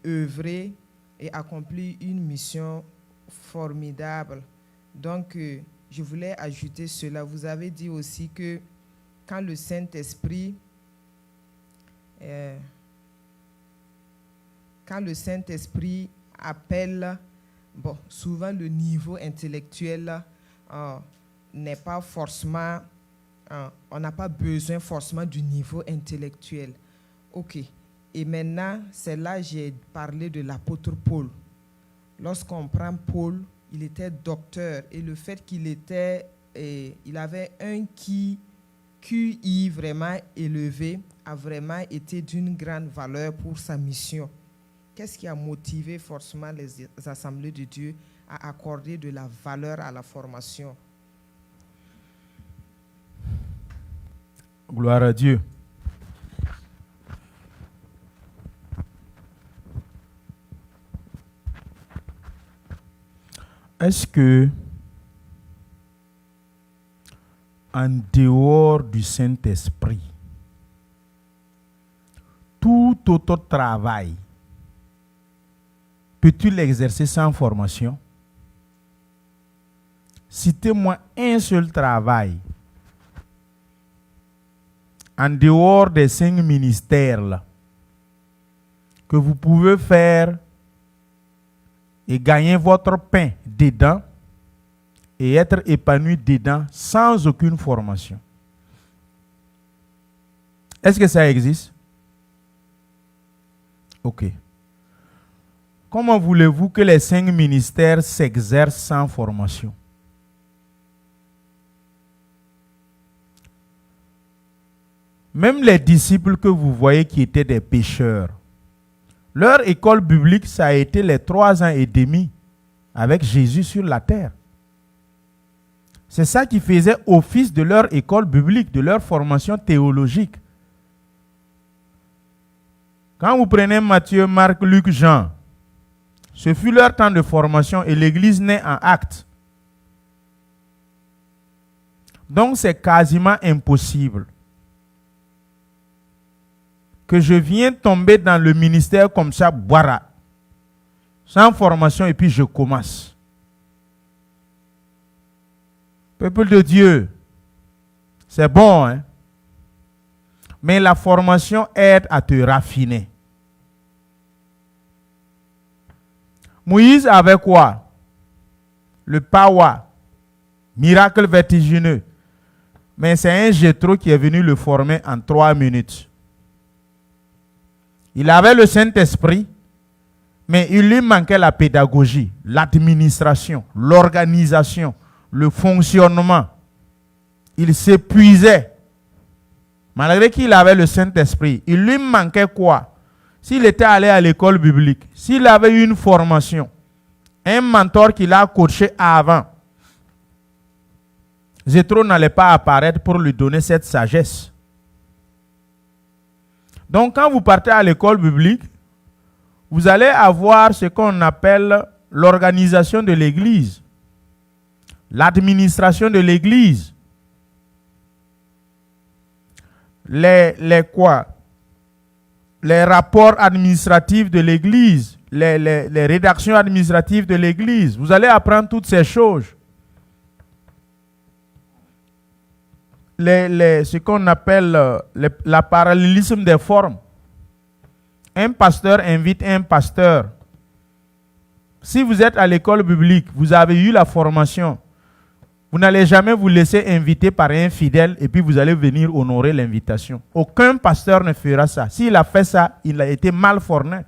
œuvré et accompli une mission formidable. Donc, je voulais ajouter cela. Vous avez dit aussi que quand le Saint-Esprit appelle, souvent le niveau intellectuel n'est pas forcément, on n'a pas besoin forcément du niveau intellectuel. Ok. Et maintenant, c'est là que j'ai parlé de l'apôtre Paul. Lorsqu'on prend Paul, il était docteur et le fait qu'il avait un QI vraiment élevé a vraiment été d'une grande valeur pour sa mission. Qu'est-ce qui a motivé forcément les assemblées de Dieu à accorder de la valeur à la formation? Gloire à Dieu. Est-ce que, en dehors du Saint-Esprit, tout autre travail, peux-tu l'exercer sans formation? Citez-moi un seul travail, en dehors des 5 ministères là, que vous pouvez faire et gagner votre pain dedans et être épanoui dedans sans aucune formation. Est-ce que ça existe? Ok. Comment voulez-vous que les 5 ministères s'exercent sans formation? Même les disciples que vous voyez qui étaient des pécheurs, leur école biblique, ça a été les 3 ans et demi avec Jésus sur la terre. C'est ça qui faisait office de leur école biblique, de leur formation théologique. Quand vous prenez Matthieu, Marc, Luc, Jean, ce fut leur temps de formation et l'Église naît en acte. Donc c'est quasiment impossible que je vienne tomber dans le ministère comme ça, boira, sans formation, et puis je commence. Peuple de Dieu, c'est bon, hein? Mais la formation aide à te raffiner. Moïse avait quoi? Le pawa, miracle vertigineux. Mais c'est un Jéthro qui est venu le former en 3 minutes. Il avait le Saint-Esprit, mais il lui manquait la pédagogie, l'administration, l'organisation, le fonctionnement. Il s'épuisait. Malgré qu'il avait le Saint-Esprit, il lui manquait quoi? S'il était allé à l'école biblique, s'il avait eu une formation, un mentor qui l'a coaché avant, Jéthro n'allait pas apparaître pour lui donner cette sagesse. Donc, quand vous partez à l'école biblique, vous allez avoir ce qu'on appelle l'organisation de l'Église, l'administration de l'Église, les rapports administratifs de l'Église, les rédactions administratives de l'Église. Vous allez apprendre toutes ces choses. Ce qu'on appelle la parallélisme des formes. Un pasteur invite un pasteur. Si vous êtes à l'école biblique, vous avez eu la formation, vous n'allez jamais vous laisser inviter par un fidèle et puis vous allez venir honorer l'invitation. Aucun pasteur ne fera ça. S'il a fait ça, il a été mal formé.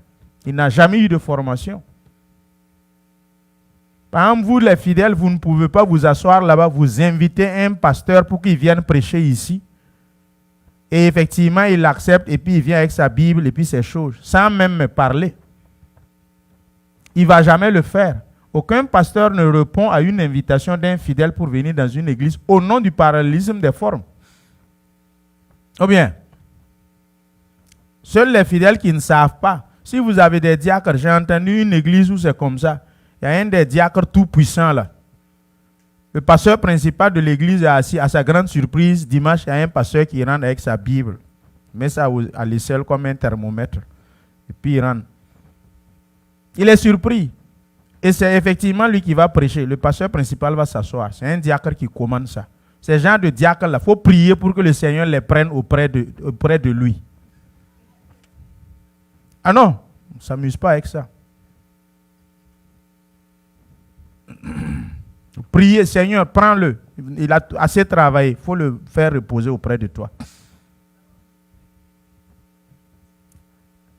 Il n'a jamais eu de formation. Par exemple, vous les fidèles, vous ne pouvez pas vous asseoir là-bas, vous inviter un pasteur pour qu'il vienne prêcher ici. Et effectivement, il accepte et puis il vient avec sa Bible et puis ses choses, sans même me parler. Il ne va jamais le faire. Aucun pasteur ne répond à une invitation d'un fidèle pour venir dans une église au nom du parallélisme des formes. Ou bien, Seuls les fidèles qui ne savent pas. Si vous avez des diacres, j'ai entendu une église où c'est comme ça. Il y a un des diacres tout puissants là. Le pasteur principal de l'église est assis. À sa grande surprise, dimanche, il y a un pasteur qui rentre avec sa Bible. Il met ça à l'aisselle comme un thermomètre. Et puis il rentre. Il est surpris. Et c'est effectivement lui qui va prêcher. Le pasteur principal va s'asseoir. C'est un diacre qui commande ça. Ces gens de diacres-là, il faut prier pour que le Seigneur les prenne auprès de lui. Ah non, on ne s'amuse pas avec ça. Priez, Seigneur, prends-le. Il a assez travaillé. Il faut le faire reposer auprès de toi.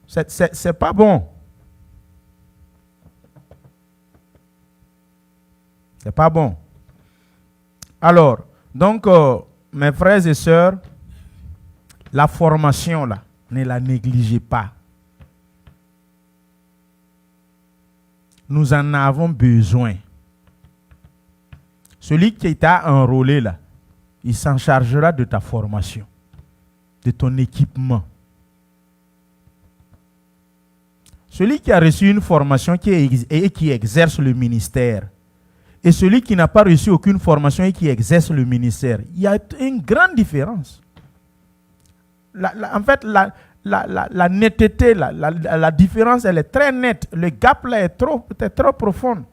C'est pas bon. C'est pas bon. Alors, donc, mes frères et sœurs, la formation, là, ne la négligez pas. Nous en avons besoin. Celui qui t'a enrôlé, là, il s'en chargera de ta formation, de ton équipement. Celui qui a reçu une formation et qui exerce le ministère, et celui qui n'a pas reçu aucune formation et qui exerce le ministère, il y a une grande différence. En fait, la netteté, la différence, elle est très nette. Le gap là est trop profond.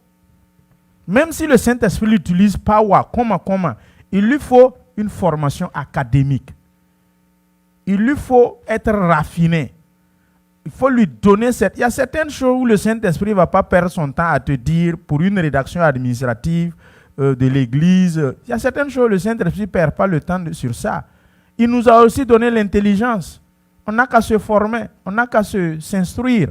Même si le Saint-Esprit l'utilise pas, comment, il lui faut une formation académique. Il lui faut être raffiné. Il faut lui donner il y a certaines choses où le Saint-Esprit ne va pas perdre son temps à te dire pour une rédaction administrative de l'Église. Il y a certaines choses où le Saint-Esprit ne perd pas le temps sur ça. Il nous a aussi donné l'intelligence. On n'a qu'à se former, on n'a qu'à s'instruire.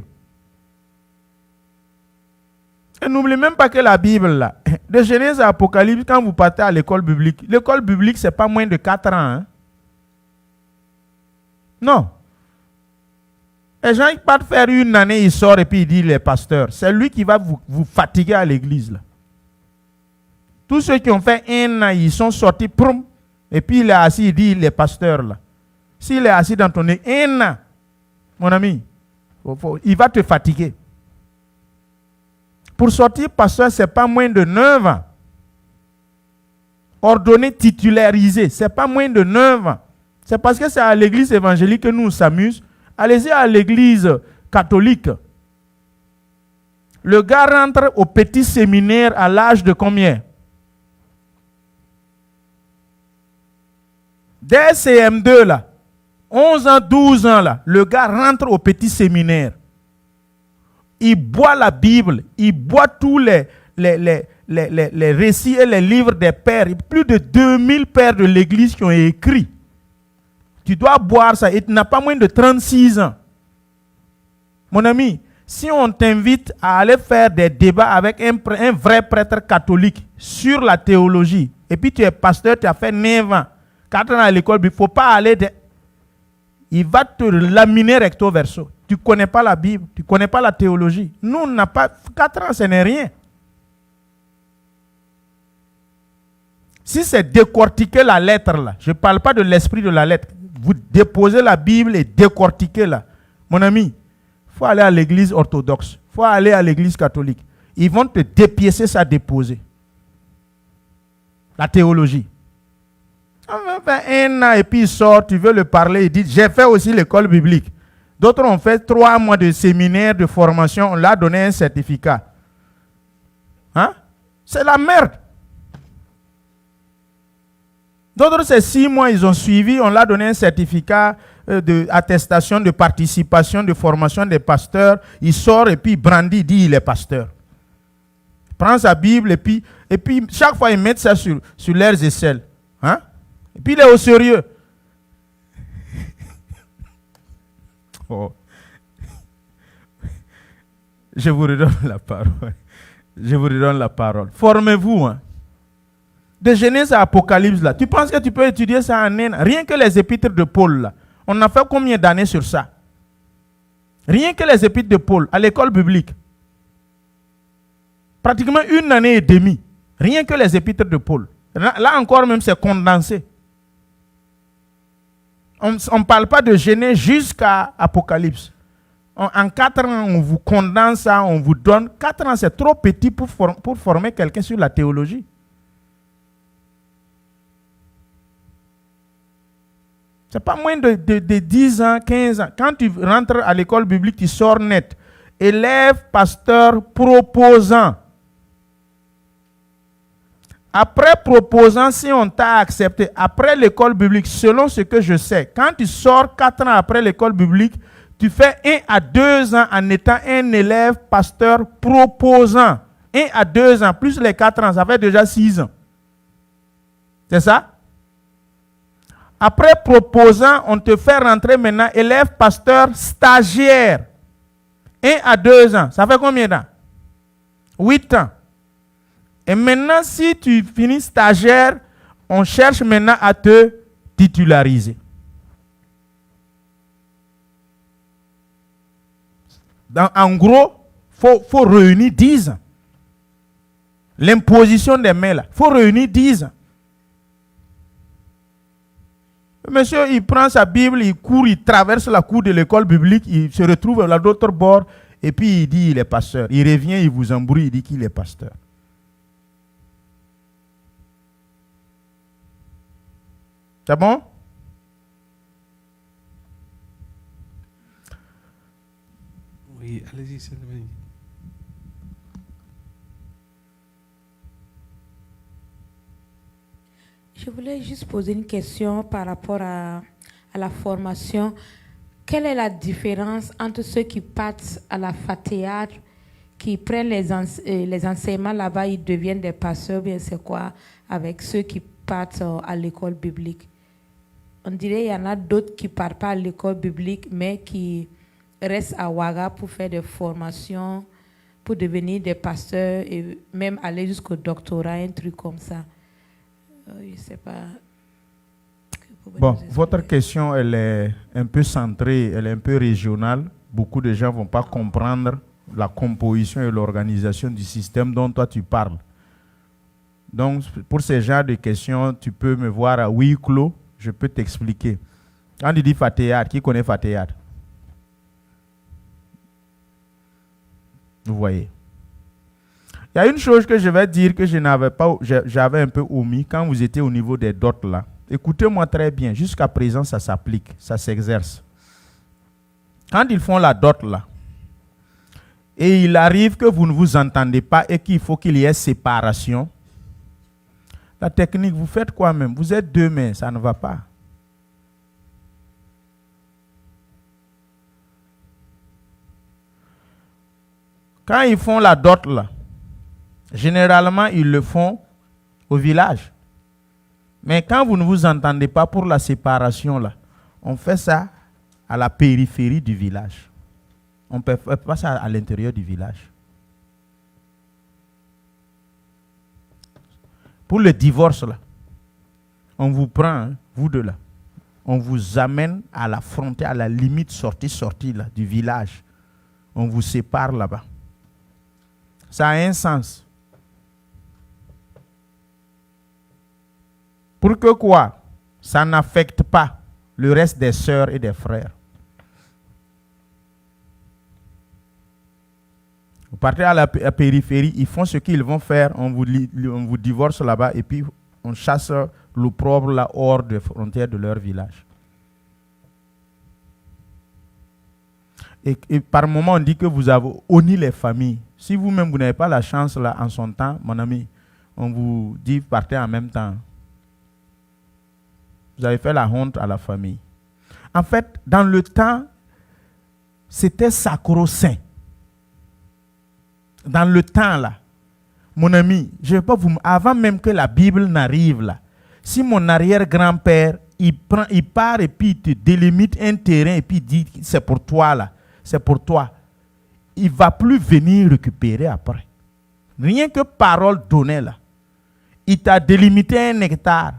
Et n'oubliez même pas que la Bible, là, de Genèse à Apocalypse, quand vous partez à l'école biblique, ce n'est pas moins de 4 ans. Hein? Non. Les gens ils partent faire une année, ils sortent et puis ils disent les pasteurs. C'est lui qui va vous fatiguer à l'église. Là. Tous ceux qui ont fait un an, ils sont sortis, prom, et puis il est assis, il dit les pasteurs. Là. S'il est assis dans ton nez, un an, mon ami, il va te fatiguer. Pour sortir pasteur, ce n'est pas moins de 9 ans. Ordonné, titularisé, ce n'est pas moins de 9 ans. C'est parce que c'est à l'église évangélique que nous nous amusons. Allez-y à l'église catholique. Le gars rentre au petit séminaire à l'âge de combien? Dès CM2 là, 11 ans, 12 ans là, le gars rentre au petit séminaire. Il boit la Bible, il boit tous les récits et les livres des pères. Plus de 2000 pères de l'église qui ont écrit. Tu dois boire ça et tu n'as pas moins de 36 ans. Mon ami, si on t'invite à aller faire des débats avec un vrai prêtre catholique sur la théologie, et puis tu es pasteur, tu as fait 9 ans, 4 ans à l'école, il ne faut pas aller... Il va te laminer recto verso. Tu ne connais pas la Bible, tu ne connais pas la théologie. Nous, on n'a pas... 4 ans, ce n'est rien. Si c'est décortiquer la lettre, là, je ne parle pas de l'esprit de la lettre. Vous déposez la Bible et décortiquez-la. Mon ami, il faut aller à l'église orthodoxe. Il faut aller à l'église catholique. Ils vont te dépiécer ça, déposer. La théologie. On va faire 1 an et puis il sort, tu veux le parler, il dit, j'ai fait aussi l'école biblique. D'autres ont fait 3 mois de séminaire, de formation, on leur a donné un certificat. Hein? C'est la merde. D'autres, c'est 6 mois, ils ont suivi, on leur a donné un certificat d'attestation de participation, de formation des pasteurs. Il sort et puis il brandit, il dit il est pasteur. Il prend sa Bible et puis chaque fois ils mettent ça sur leurs aisselles. Hein? Et puis il est au sérieux. Oh. Je vous redonne la parole. Je vous redonne la parole. Formez-vous. Hein. De Genèse à Apocalypse, là. Tu penses que tu peux étudier ça en un an? Rien que les épîtres de Paul, là. On a fait combien d'années sur ça? Rien que les épîtres de Paul, à l'école biblique. Pratiquement 1 année et demie. Rien que les épîtres de Paul. Là encore même, c'est condensé. On ne parle pas de Genèse jusqu'à Apocalypse. En 4 ans, on vous condense ça, on vous donne. 4 ans, c'est trop petit pour former quelqu'un sur la théologie. Ce n'est pas moins de 10 ans, 15 ans. Quand tu rentres à l'école biblique, tu sors net. Élève, pasteur, proposant. Après proposant, si on t'a accepté, après l'école biblique, selon ce que je sais, quand tu sors 4 ans après l'école biblique, tu fais 1 à 2 ans en étant un élève, pasteur, proposant. 1 à 2 ans, plus les 4 ans, ça fait déjà 6 ans. C'est ça? Après proposant, on te fait rentrer maintenant élève, pasteur, stagiaire. 1 à 2 ans, ça fait combien de temps? 8 ans. Et maintenant, si tu finis stagiaire, on cherche maintenant à te titulariser. En gros, il faut réunir 10 ans. L'imposition des mains, il faut réunir 10 ans. Monsieur, il prend sa Bible, il court, il traverse la cour de l'école biblique, il se retrouve à l'autre bord, et puis il dit il est pasteur. Il revient, il vous embrouille, il dit qu'il est pasteur. C'est bon? Oui, allez-y, c'est le même. Je voulais juste poser une question par rapport à la formation. Quelle est la différence entre ceux qui partent à la FATEAD, qui prennent les enseignements là-bas, ils deviennent des pasteurs, bien c'est quoi, avec ceux qui partent à l'école biblique? On dirait qu'il y en a d'autres qui ne partent pas à l'école biblique, mais qui restent à Ouaga pour faire des formations, pour devenir des pasteurs et même aller jusqu'au doctorat, un truc comme ça. Je ne sais pas. Bon, votre question, elle est un peu centrée, elle est un peu régionale. Beaucoup de gens ne vont pas comprendre la composition et l'organisation du système dont toi tu parles. Donc, pour ce genre de questions, tu peux me voir à huis clos, je peux t'expliquer. Quand il dit FATEAD, qui connaît FATEAD? Vous voyez. Il y a une chose que je vais dire que je n'avais pas, j'avais un peu omis quand vous étiez au niveau des dots là. Écoutez-moi très bien, jusqu'à présent ça s'applique, ça s'exerce. Quand ils font la dot là, et il arrive que vous ne vous entendez pas et qu'il faut qu'il y ait séparation, la technique, vous faites quoi même? Vous êtes 2 mains, ça ne va pas. Quand ils font la dot là, généralement, ils le font au village. Mais quand vous ne vous entendez pas pour la séparation, là, on fait ça à la périphérie du village. On ne peut pas ça à l'intérieur du village. Pour le divorce, là, on vous prend, hein, vous deux là, on vous amène à la frontière, à la limite sortie là, du village. On vous sépare là-bas. Ça a un sens. Pour que quoi? Ça n'affecte pas le reste des sœurs et des frères. Vous partez à la périphérie, ils font ce qu'ils vont faire, on vous divorce là-bas et puis on chasse l'opprobre là hors des frontières de leur village. Et par moment, on dit que vous avez honni les familles. Si vous-même, vous n'avez pas la chance là en son temps, mon ami, on vous dit partez en même temps. Vous avez fait la honte à la famille. En fait, dans le temps, c'était sacro-saint. Dans le temps là, mon ami, je ne vais pas vous... Avant même que la Bible n'arrive là, si mon arrière-grand-père, il part et puis il te délimite un terrain et puis il dit c'est pour toi là, c'est pour toi, il ne va plus venir récupérer après. Rien que parole donnée là. Il t'a délimité 1 hectare.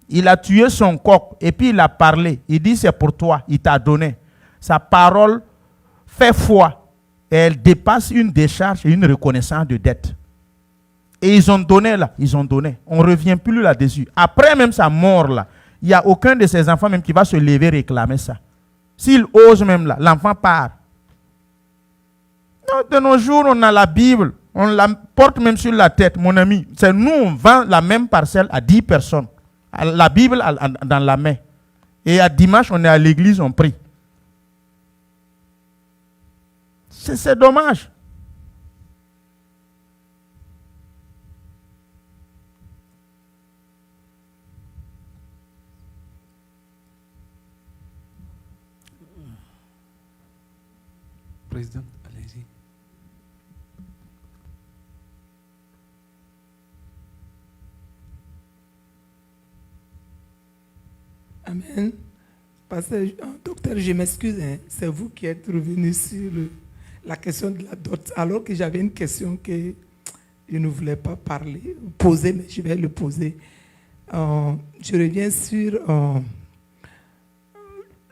Il a tué son coq et puis il a parlé. Il dit c'est pour toi, il t'a donné. Sa parole fait foi. Et elle dépasse une décharge et une reconnaissance de dette. Et ils ont donné là, ils ont donné. On ne revient plus là-dessus. Après même sa mort là, il n'y a aucun de ses enfants même qui va se lever réclamer ça. S'il ose même là, l'enfant part. Non, de nos jours, on a la Bible. On la porte même sur la tête, mon ami. C'est nous, on vend la même parcelle à 10 personnes. La Bible dans la main. Et à dimanche, on est à l'église, on prie. C'est dommage. Président, allez-y. Amen. Pasteur, docteur, je m'excuse, hein, c'est vous qui êtes revenu sur la question de la dot, alors que j'avais une question que je ne voulais pas poser, mais je vais le poser. Je reviens sur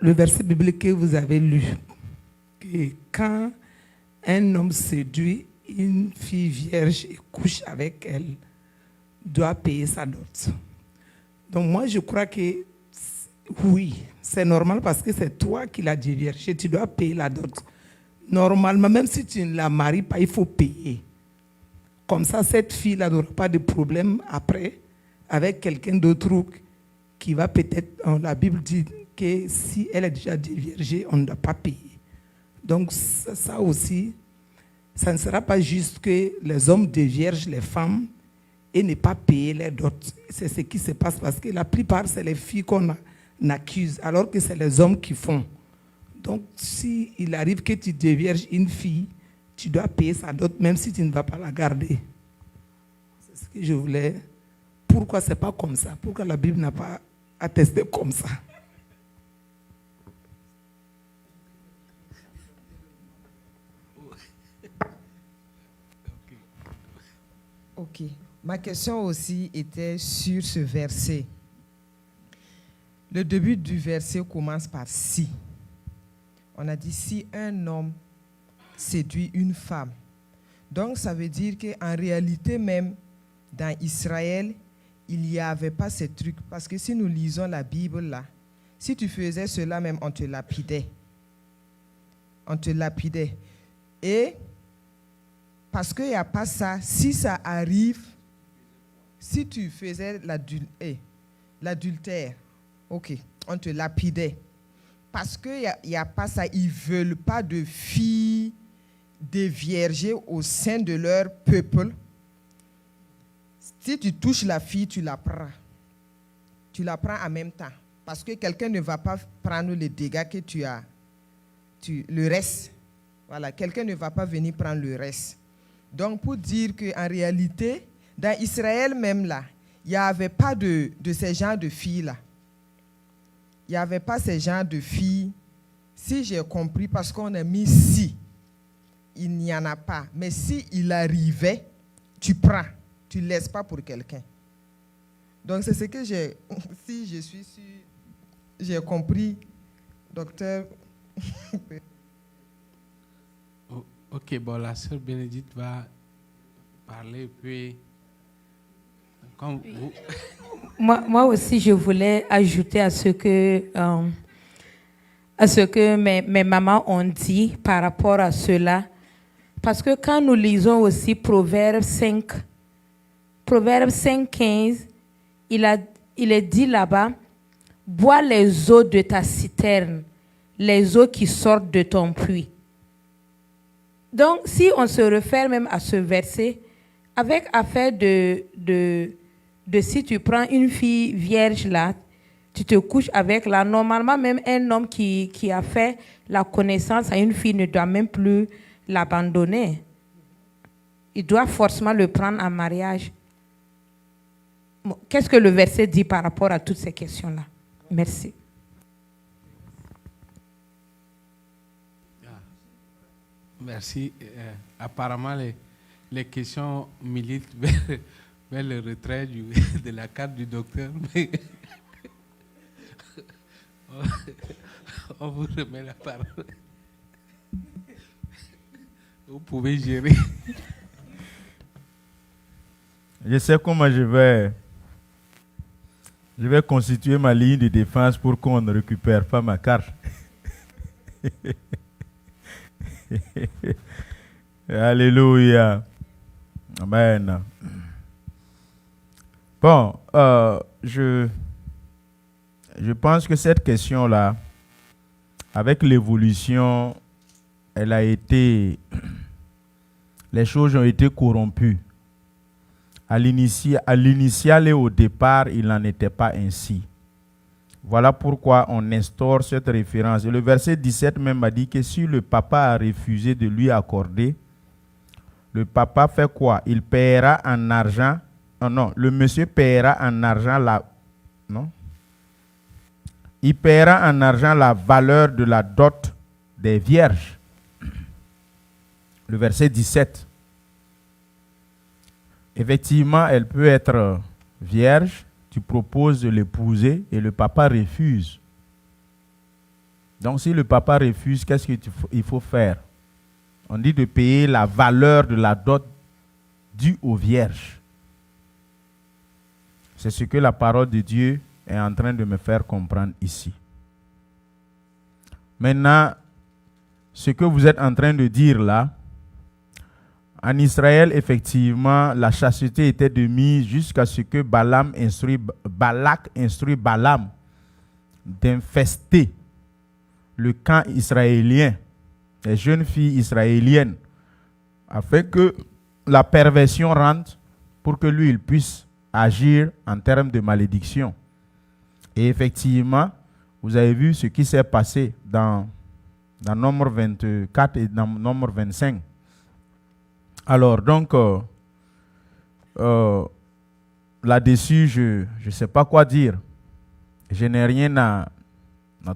le verset biblique que vous avez lu. Que quand un homme séduit une fille vierge et couche avec elle, doit payer sa dot. Donc moi, je crois que oui, c'est normal parce que c'est toi qui l'as divorcée, tu dois payer la dot. Normalement, même si tu ne la maries pas, il faut payer. Comme ça, cette fille-là n'aura pas de problème après avec quelqu'un d'autre qui va peut-être, la Bible dit que si elle est déjà divorcée, on ne doit pas payer. Donc ça aussi, ça ne sera pas juste que les hommes déviergent les femmes et ne pas payer les dots. C'est ce qui se passe parce que la plupart, c'est les filles qu'on accuse, alors que c'est les hommes qui font. Donc, s'il arrive que tu dévierges une fille, tu dois payer sa dot, même si tu ne vas pas la garder. C'est ce que je voulais. Pourquoi ce n'est pas comme ça? Pourquoi la Bible n'a pas attesté comme ça? Ok. Ma question aussi était sur ce verset. Le début du verset commence par si. On a dit si un homme séduit une femme. Donc ça veut dire qu'en réalité même, dans Israël, il n'y avait pas ces trucs. Parce que si nous lisons la Bible là, si tu faisais cela même, on te lapidait. On te lapidait. Et parce qu'il n'y a pas ça, si ça arrive, si tu faisais l'adultère, ok, on te lapidait. Parce qu'il n'y a pas ça, ils ne veulent pas de filles déviergées au sein de leur peuple. Si tu touches la fille, tu la prends. Tu la prends en même temps. Parce que quelqu'un ne va pas prendre les dégâts que tu as. Le reste. Voilà, quelqu'un ne va pas venir prendre le reste. Donc, pour dire qu'en réalité, dans Israël même là, il n'y avait pas de ces genres de filles-là. Il n'y avait pas ces genres de filles. Si j'ai compris, parce qu'on a mis si, il n'y en a pas. Mais si il arrivait, tu prends. Tu ne laisses pas pour quelqu'un. Donc, c'est ce que j'ai... Si je suis sûr, j'ai compris, docteur. Ok, bon, la sœur Bénédicte va parler, puis... Comme vous... Moi aussi, je voulais ajouter à ce que mes mamans ont dit par rapport à cela. Parce que quand nous lisons aussi Proverbe 5:15, il est dit là-bas, « Bois les eaux de ta citerne, les eaux qui sortent de ton puits. » Donc, si on se réfère même à ce verset, avec affaire de si tu prends une fille vierge là, tu te couches avec là, normalement même un homme qui a fait la connaissance à une fille ne doit même plus l'abandonner. Il doit forcément le prendre en mariage. Bon, qu'est-ce que le verset dit par rapport à toutes ces questions-là? Merci. Merci. Apparemment, les questions militent vers le retrait de la carte du docteur. Mais on vous remet la parole. Vous pouvez gérer. Je sais comment je Je vais constituer ma ligne de défense pour qu'on ne récupère pas ma carte. Alléluia. Amen. Bon, je pense que cette question-là, avec l'évolution, elle a été... Les choses ont été corrompues. À l'initial et au départ, il n'en était pas ainsi. Voilà pourquoi on instaure cette référence. Et le verset 17 même a dit que si le papa a refusé de lui accorder, le papa fait quoi? Il paiera en argent. Non, le monsieur paiera en argent il paiera en argent la valeur de la dot des vierges. Le verset 17. Effectivement, elle peut être vierge, tu proposes de l'épouser et le papa refuse. Donc si le papa refuse, qu'est-ce qu'il faut faire? On dit de payer la valeur de la dot due aux vierges. C'est ce que la parole de Dieu est en train de me faire comprendre ici. Maintenant, ce que vous êtes en train de dire là, en Israël, effectivement, la chasteté était de mise jusqu'à ce que Balak instruit Balaam d'infester le camp israélien, les jeunes filles israéliennes, afin que la perversion rentre pour que lui, il puisse agir en termes de malédiction. Et effectivement, vous avez vu ce qui s'est passé dans Nombre 24 et dans Nombre 25. Alors, donc, là-dessus, je ne sais pas quoi dire. Je n'ai rien à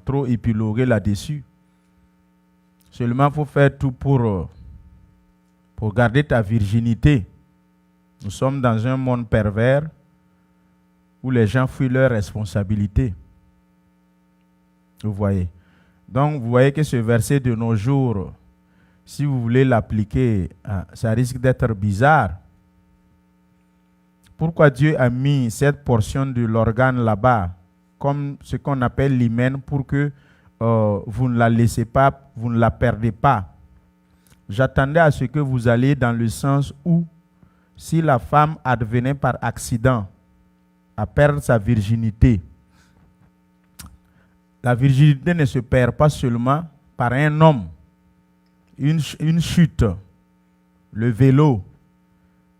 trop épiloguer là-dessus. Seulement, il faut faire tout pour garder ta virginité. Nous sommes dans un monde pervers où les gens fuient leurs responsabilités. Vous voyez. Donc, vous voyez que ce verset de nos jours, si vous voulez l'appliquer, ça risque d'être bizarre. Pourquoi Dieu a mis cette portion de l'organe là-bas, comme ce qu'on appelle l'hymen, pour que vous ne la laissez pas, vous ne la perdez pas? J'attendais à ce que vous alliez dans le sens où, si la femme advenait par accident à perdre sa virginité, la virginité ne se perd pas seulement par un homme. Une chute, le vélo,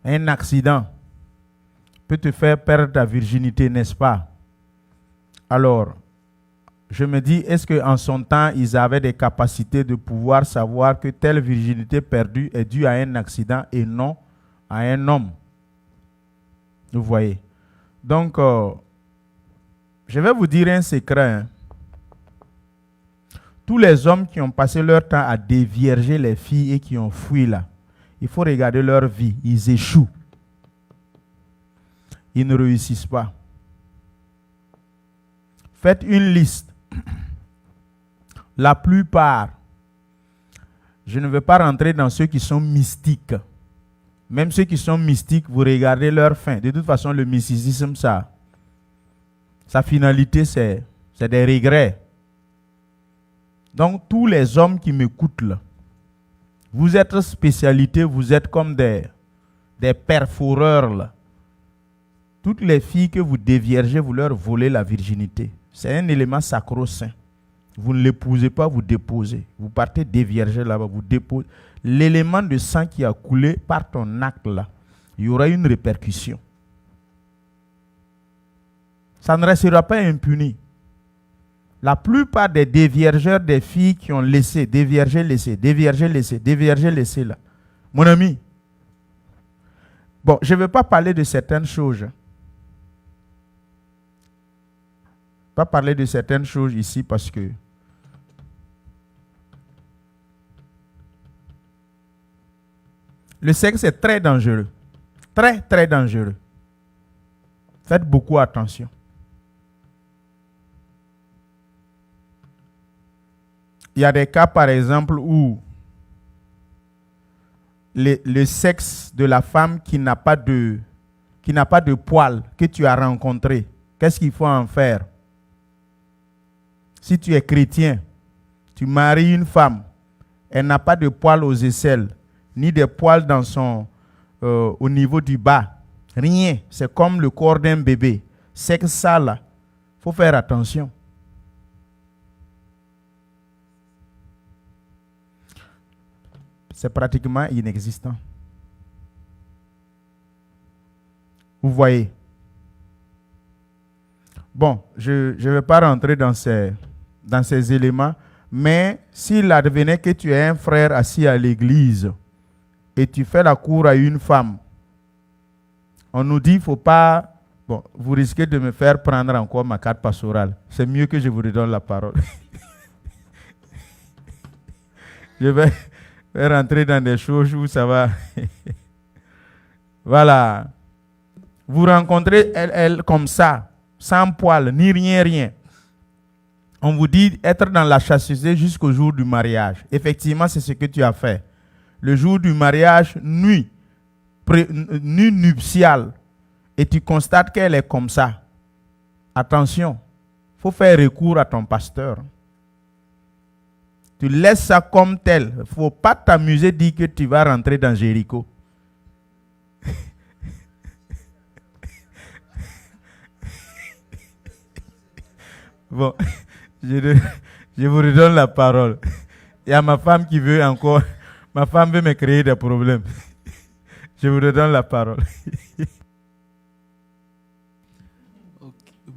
un accident peut te faire perdre ta virginité, n'est-ce pas? Alors, je me dis, est-ce qu'en son temps, ils avaient des capacités de pouvoir savoir que telle virginité perdue est due à un accident et non à un homme? Vous voyez? Donc, je vais vous dire un secret. Hein. Tous les hommes qui ont passé leur temps à dévierger les filles et qui ont fui là, il faut regarder leur vie. Ils échouent. Ils ne réussissent pas. Faites une liste. La plupart, je ne vais pas rentrer dans ceux qui sont mystiques. Même ceux qui sont mystiques, vous regardez leur fin. De toute façon, le mysticisme, sa finalité, c'est des regrets. Donc, tous les hommes qui m'écoutent là, vous êtes spécialité, vous êtes comme des perforeurs là. Toutes les filles que vous déviergez, vous leur volez la virginité. C'est un élément sacro-saint. Vous ne l'épousez pas, vous déposez. Vous partez dévierger là-bas, vous déposez. L'élément de sang qui a coulé par ton acte là, il y aura une répercussion. Ça ne restera pas impuni. La plupart des déviergeurs des filles qui ont laissé, dévierger là. Mon ami, bon, je ne vais pas parler de certaines choses. Pas parler de certaines choses ici parce que le sexe est très dangereux. Très, très dangereux. Faites beaucoup attention. Il y a des cas, par exemple, où le sexe de la femme qui n'a pas de poils que tu as rencontré, Qu'est-ce qu'il faut en faire? Si tu es chrétien, tu maries une femme, elle n'a pas de poils aux aisselles, ni de poils dans au niveau du bas. Rien. C'est comme le corps d'un bébé. C'est que ça là, il faut faire attention. C'est pratiquement inexistant. Vous voyez? Bon, je ne vais pas rentrer dans ces éléments, mais s'il advenait que tu es un frère assis à l'église et tu fais la cour à une femme, on nous dit qu'il ne faut pas... Bon, vous risquez de me faire prendre encore ma carte pastorale. C'est mieux que je vous redonne la parole. Je vais rentrer dans des choses où ça va... Voilà. Vous rencontrez elle comme ça, sans poil, ni rien. On vous dit être dans la chasteté jusqu'au jour du mariage. Effectivement, c'est ce que tu as fait. Le jour du mariage, nuit nuptiale, et tu constates qu'elle est comme ça. Attention, il faut faire recours à ton pasteur. Tu laisses ça comme tel. Il ne faut pas t'amuser de dire que tu vas rentrer dans Jéricho. Bon, je vous redonne la parole. Il y a ma femme qui veut encore... Ma femme veut me créer des problèmes. Je vous redonne la parole.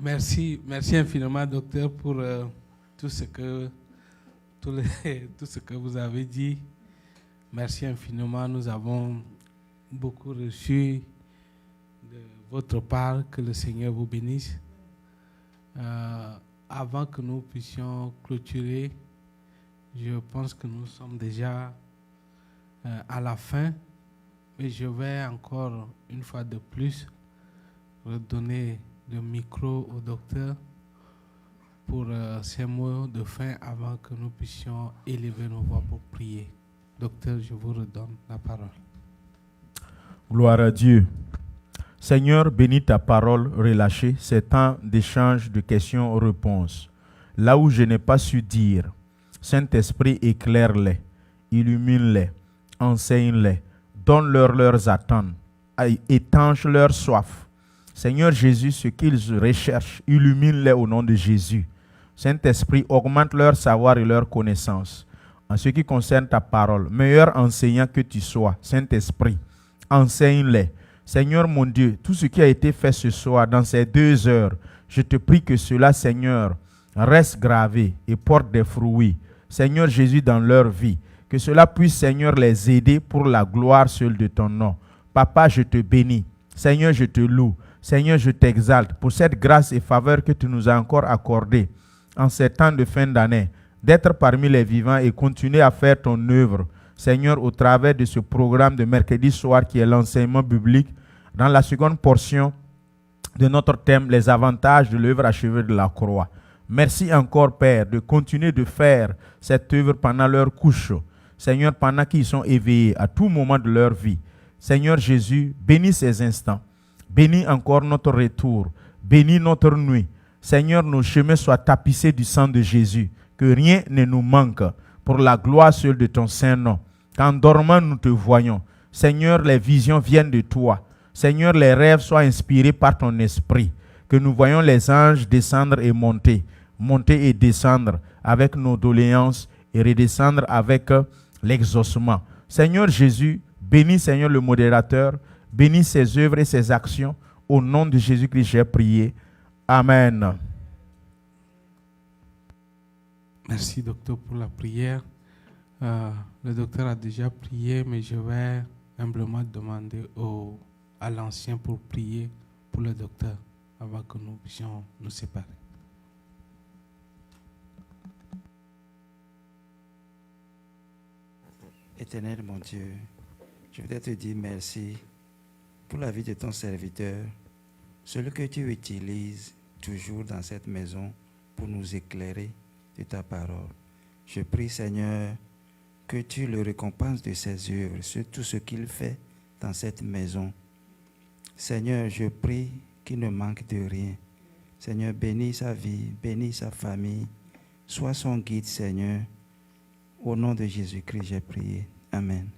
Merci infiniment, docteur, pour tout ce que vous avez dit. Merci infiniment. Nous avons beaucoup reçu de votre part. Que le Seigneur vous bénisse. Avant que nous puissions clôturer, je pense que nous sommes déjà à la fin. Mais je vais encore une fois de plus redonner le micro au docteur pour ces mots de fin avant que nous puissions élever nos voix pour prier. Docteur, je vous redonne la parole. Gloire à Dieu. Seigneur, bénis ta parole relâchée, ces temps d'échange de questions-réponses. Là où je n'ai pas su dire, Saint-Esprit, éclaire-les, illumine-les, enseigne-les, donne-leur leurs attentes, étanche leur soif. Seigneur Jésus, ce qu'ils recherchent, illumine-les au nom de Jésus. Saint-Esprit, augmente leur savoir et leur connaissance. En ce qui concerne ta parole, meilleur enseignant que tu sois, Saint-Esprit, enseigne-les. Seigneur mon Dieu, tout ce qui a été fait ce soir, dans ces 2 heures, je te prie que cela, Seigneur, reste gravé et porte des fruits. Seigneur Jésus, dans leur vie, que cela puisse, Seigneur, les aider pour la gloire seule de ton nom. Papa, je te bénis. Seigneur, je te loue. Seigneur, je t'exalte pour cette grâce et faveur que tu nous as encore accordée en ces temps de fin d'année, d'être parmi les vivants et continuer à faire ton œuvre, Seigneur, au travers de ce programme de mercredi soir qui est l'enseignement biblique, dans la seconde portion de notre thème, les avantages de l'œuvre achevée de la croix. Merci encore, Père, de continuer de faire cette œuvre pendant leur couche, Seigneur, pendant qu'ils sont éveillés à tout moment de leur vie. Seigneur Jésus, bénis ces instants. Bénis encore notre retour. Bénis notre nuit. Seigneur, nos chemins soient tapissés du sang de Jésus. Que rien ne nous manque pour la gloire seule de ton saint nom. Qu'en dormant, nous te voyons. Seigneur, les visions viennent de toi. Seigneur, les rêves soient inspirés par ton esprit. Que nous voyons les anges descendre et monter. Monter et descendre avec nos doléances et redescendre avec l'exaucement. Seigneur Jésus, bénis, Seigneur, le modérateur. Bénis ses œuvres et ses actions. Au nom de Jésus-Christ, j'ai prié. Amen. Merci, docteur, pour la prière. Le docteur a déjà prié, mais je vais humblement demander à l'ancien pour prier pour le docteur avant que nous puissions nous séparer. Éternel mon Dieu, je voudrais te dire merci pour la vie de ton serviteur, celui que tu utilises toujours dans cette maison pour nous éclairer de ta parole. Je prie, Seigneur, que tu le récompenses de ses œuvres, sur tout ce qu'il fait dans cette maison. Seigneur, je prie qu'il ne manque de rien, Seigneur, bénis sa vie, bénis sa famille. Sois son guide, Seigneur. Au nom de Jésus-Christ, j'ai prié. Amen.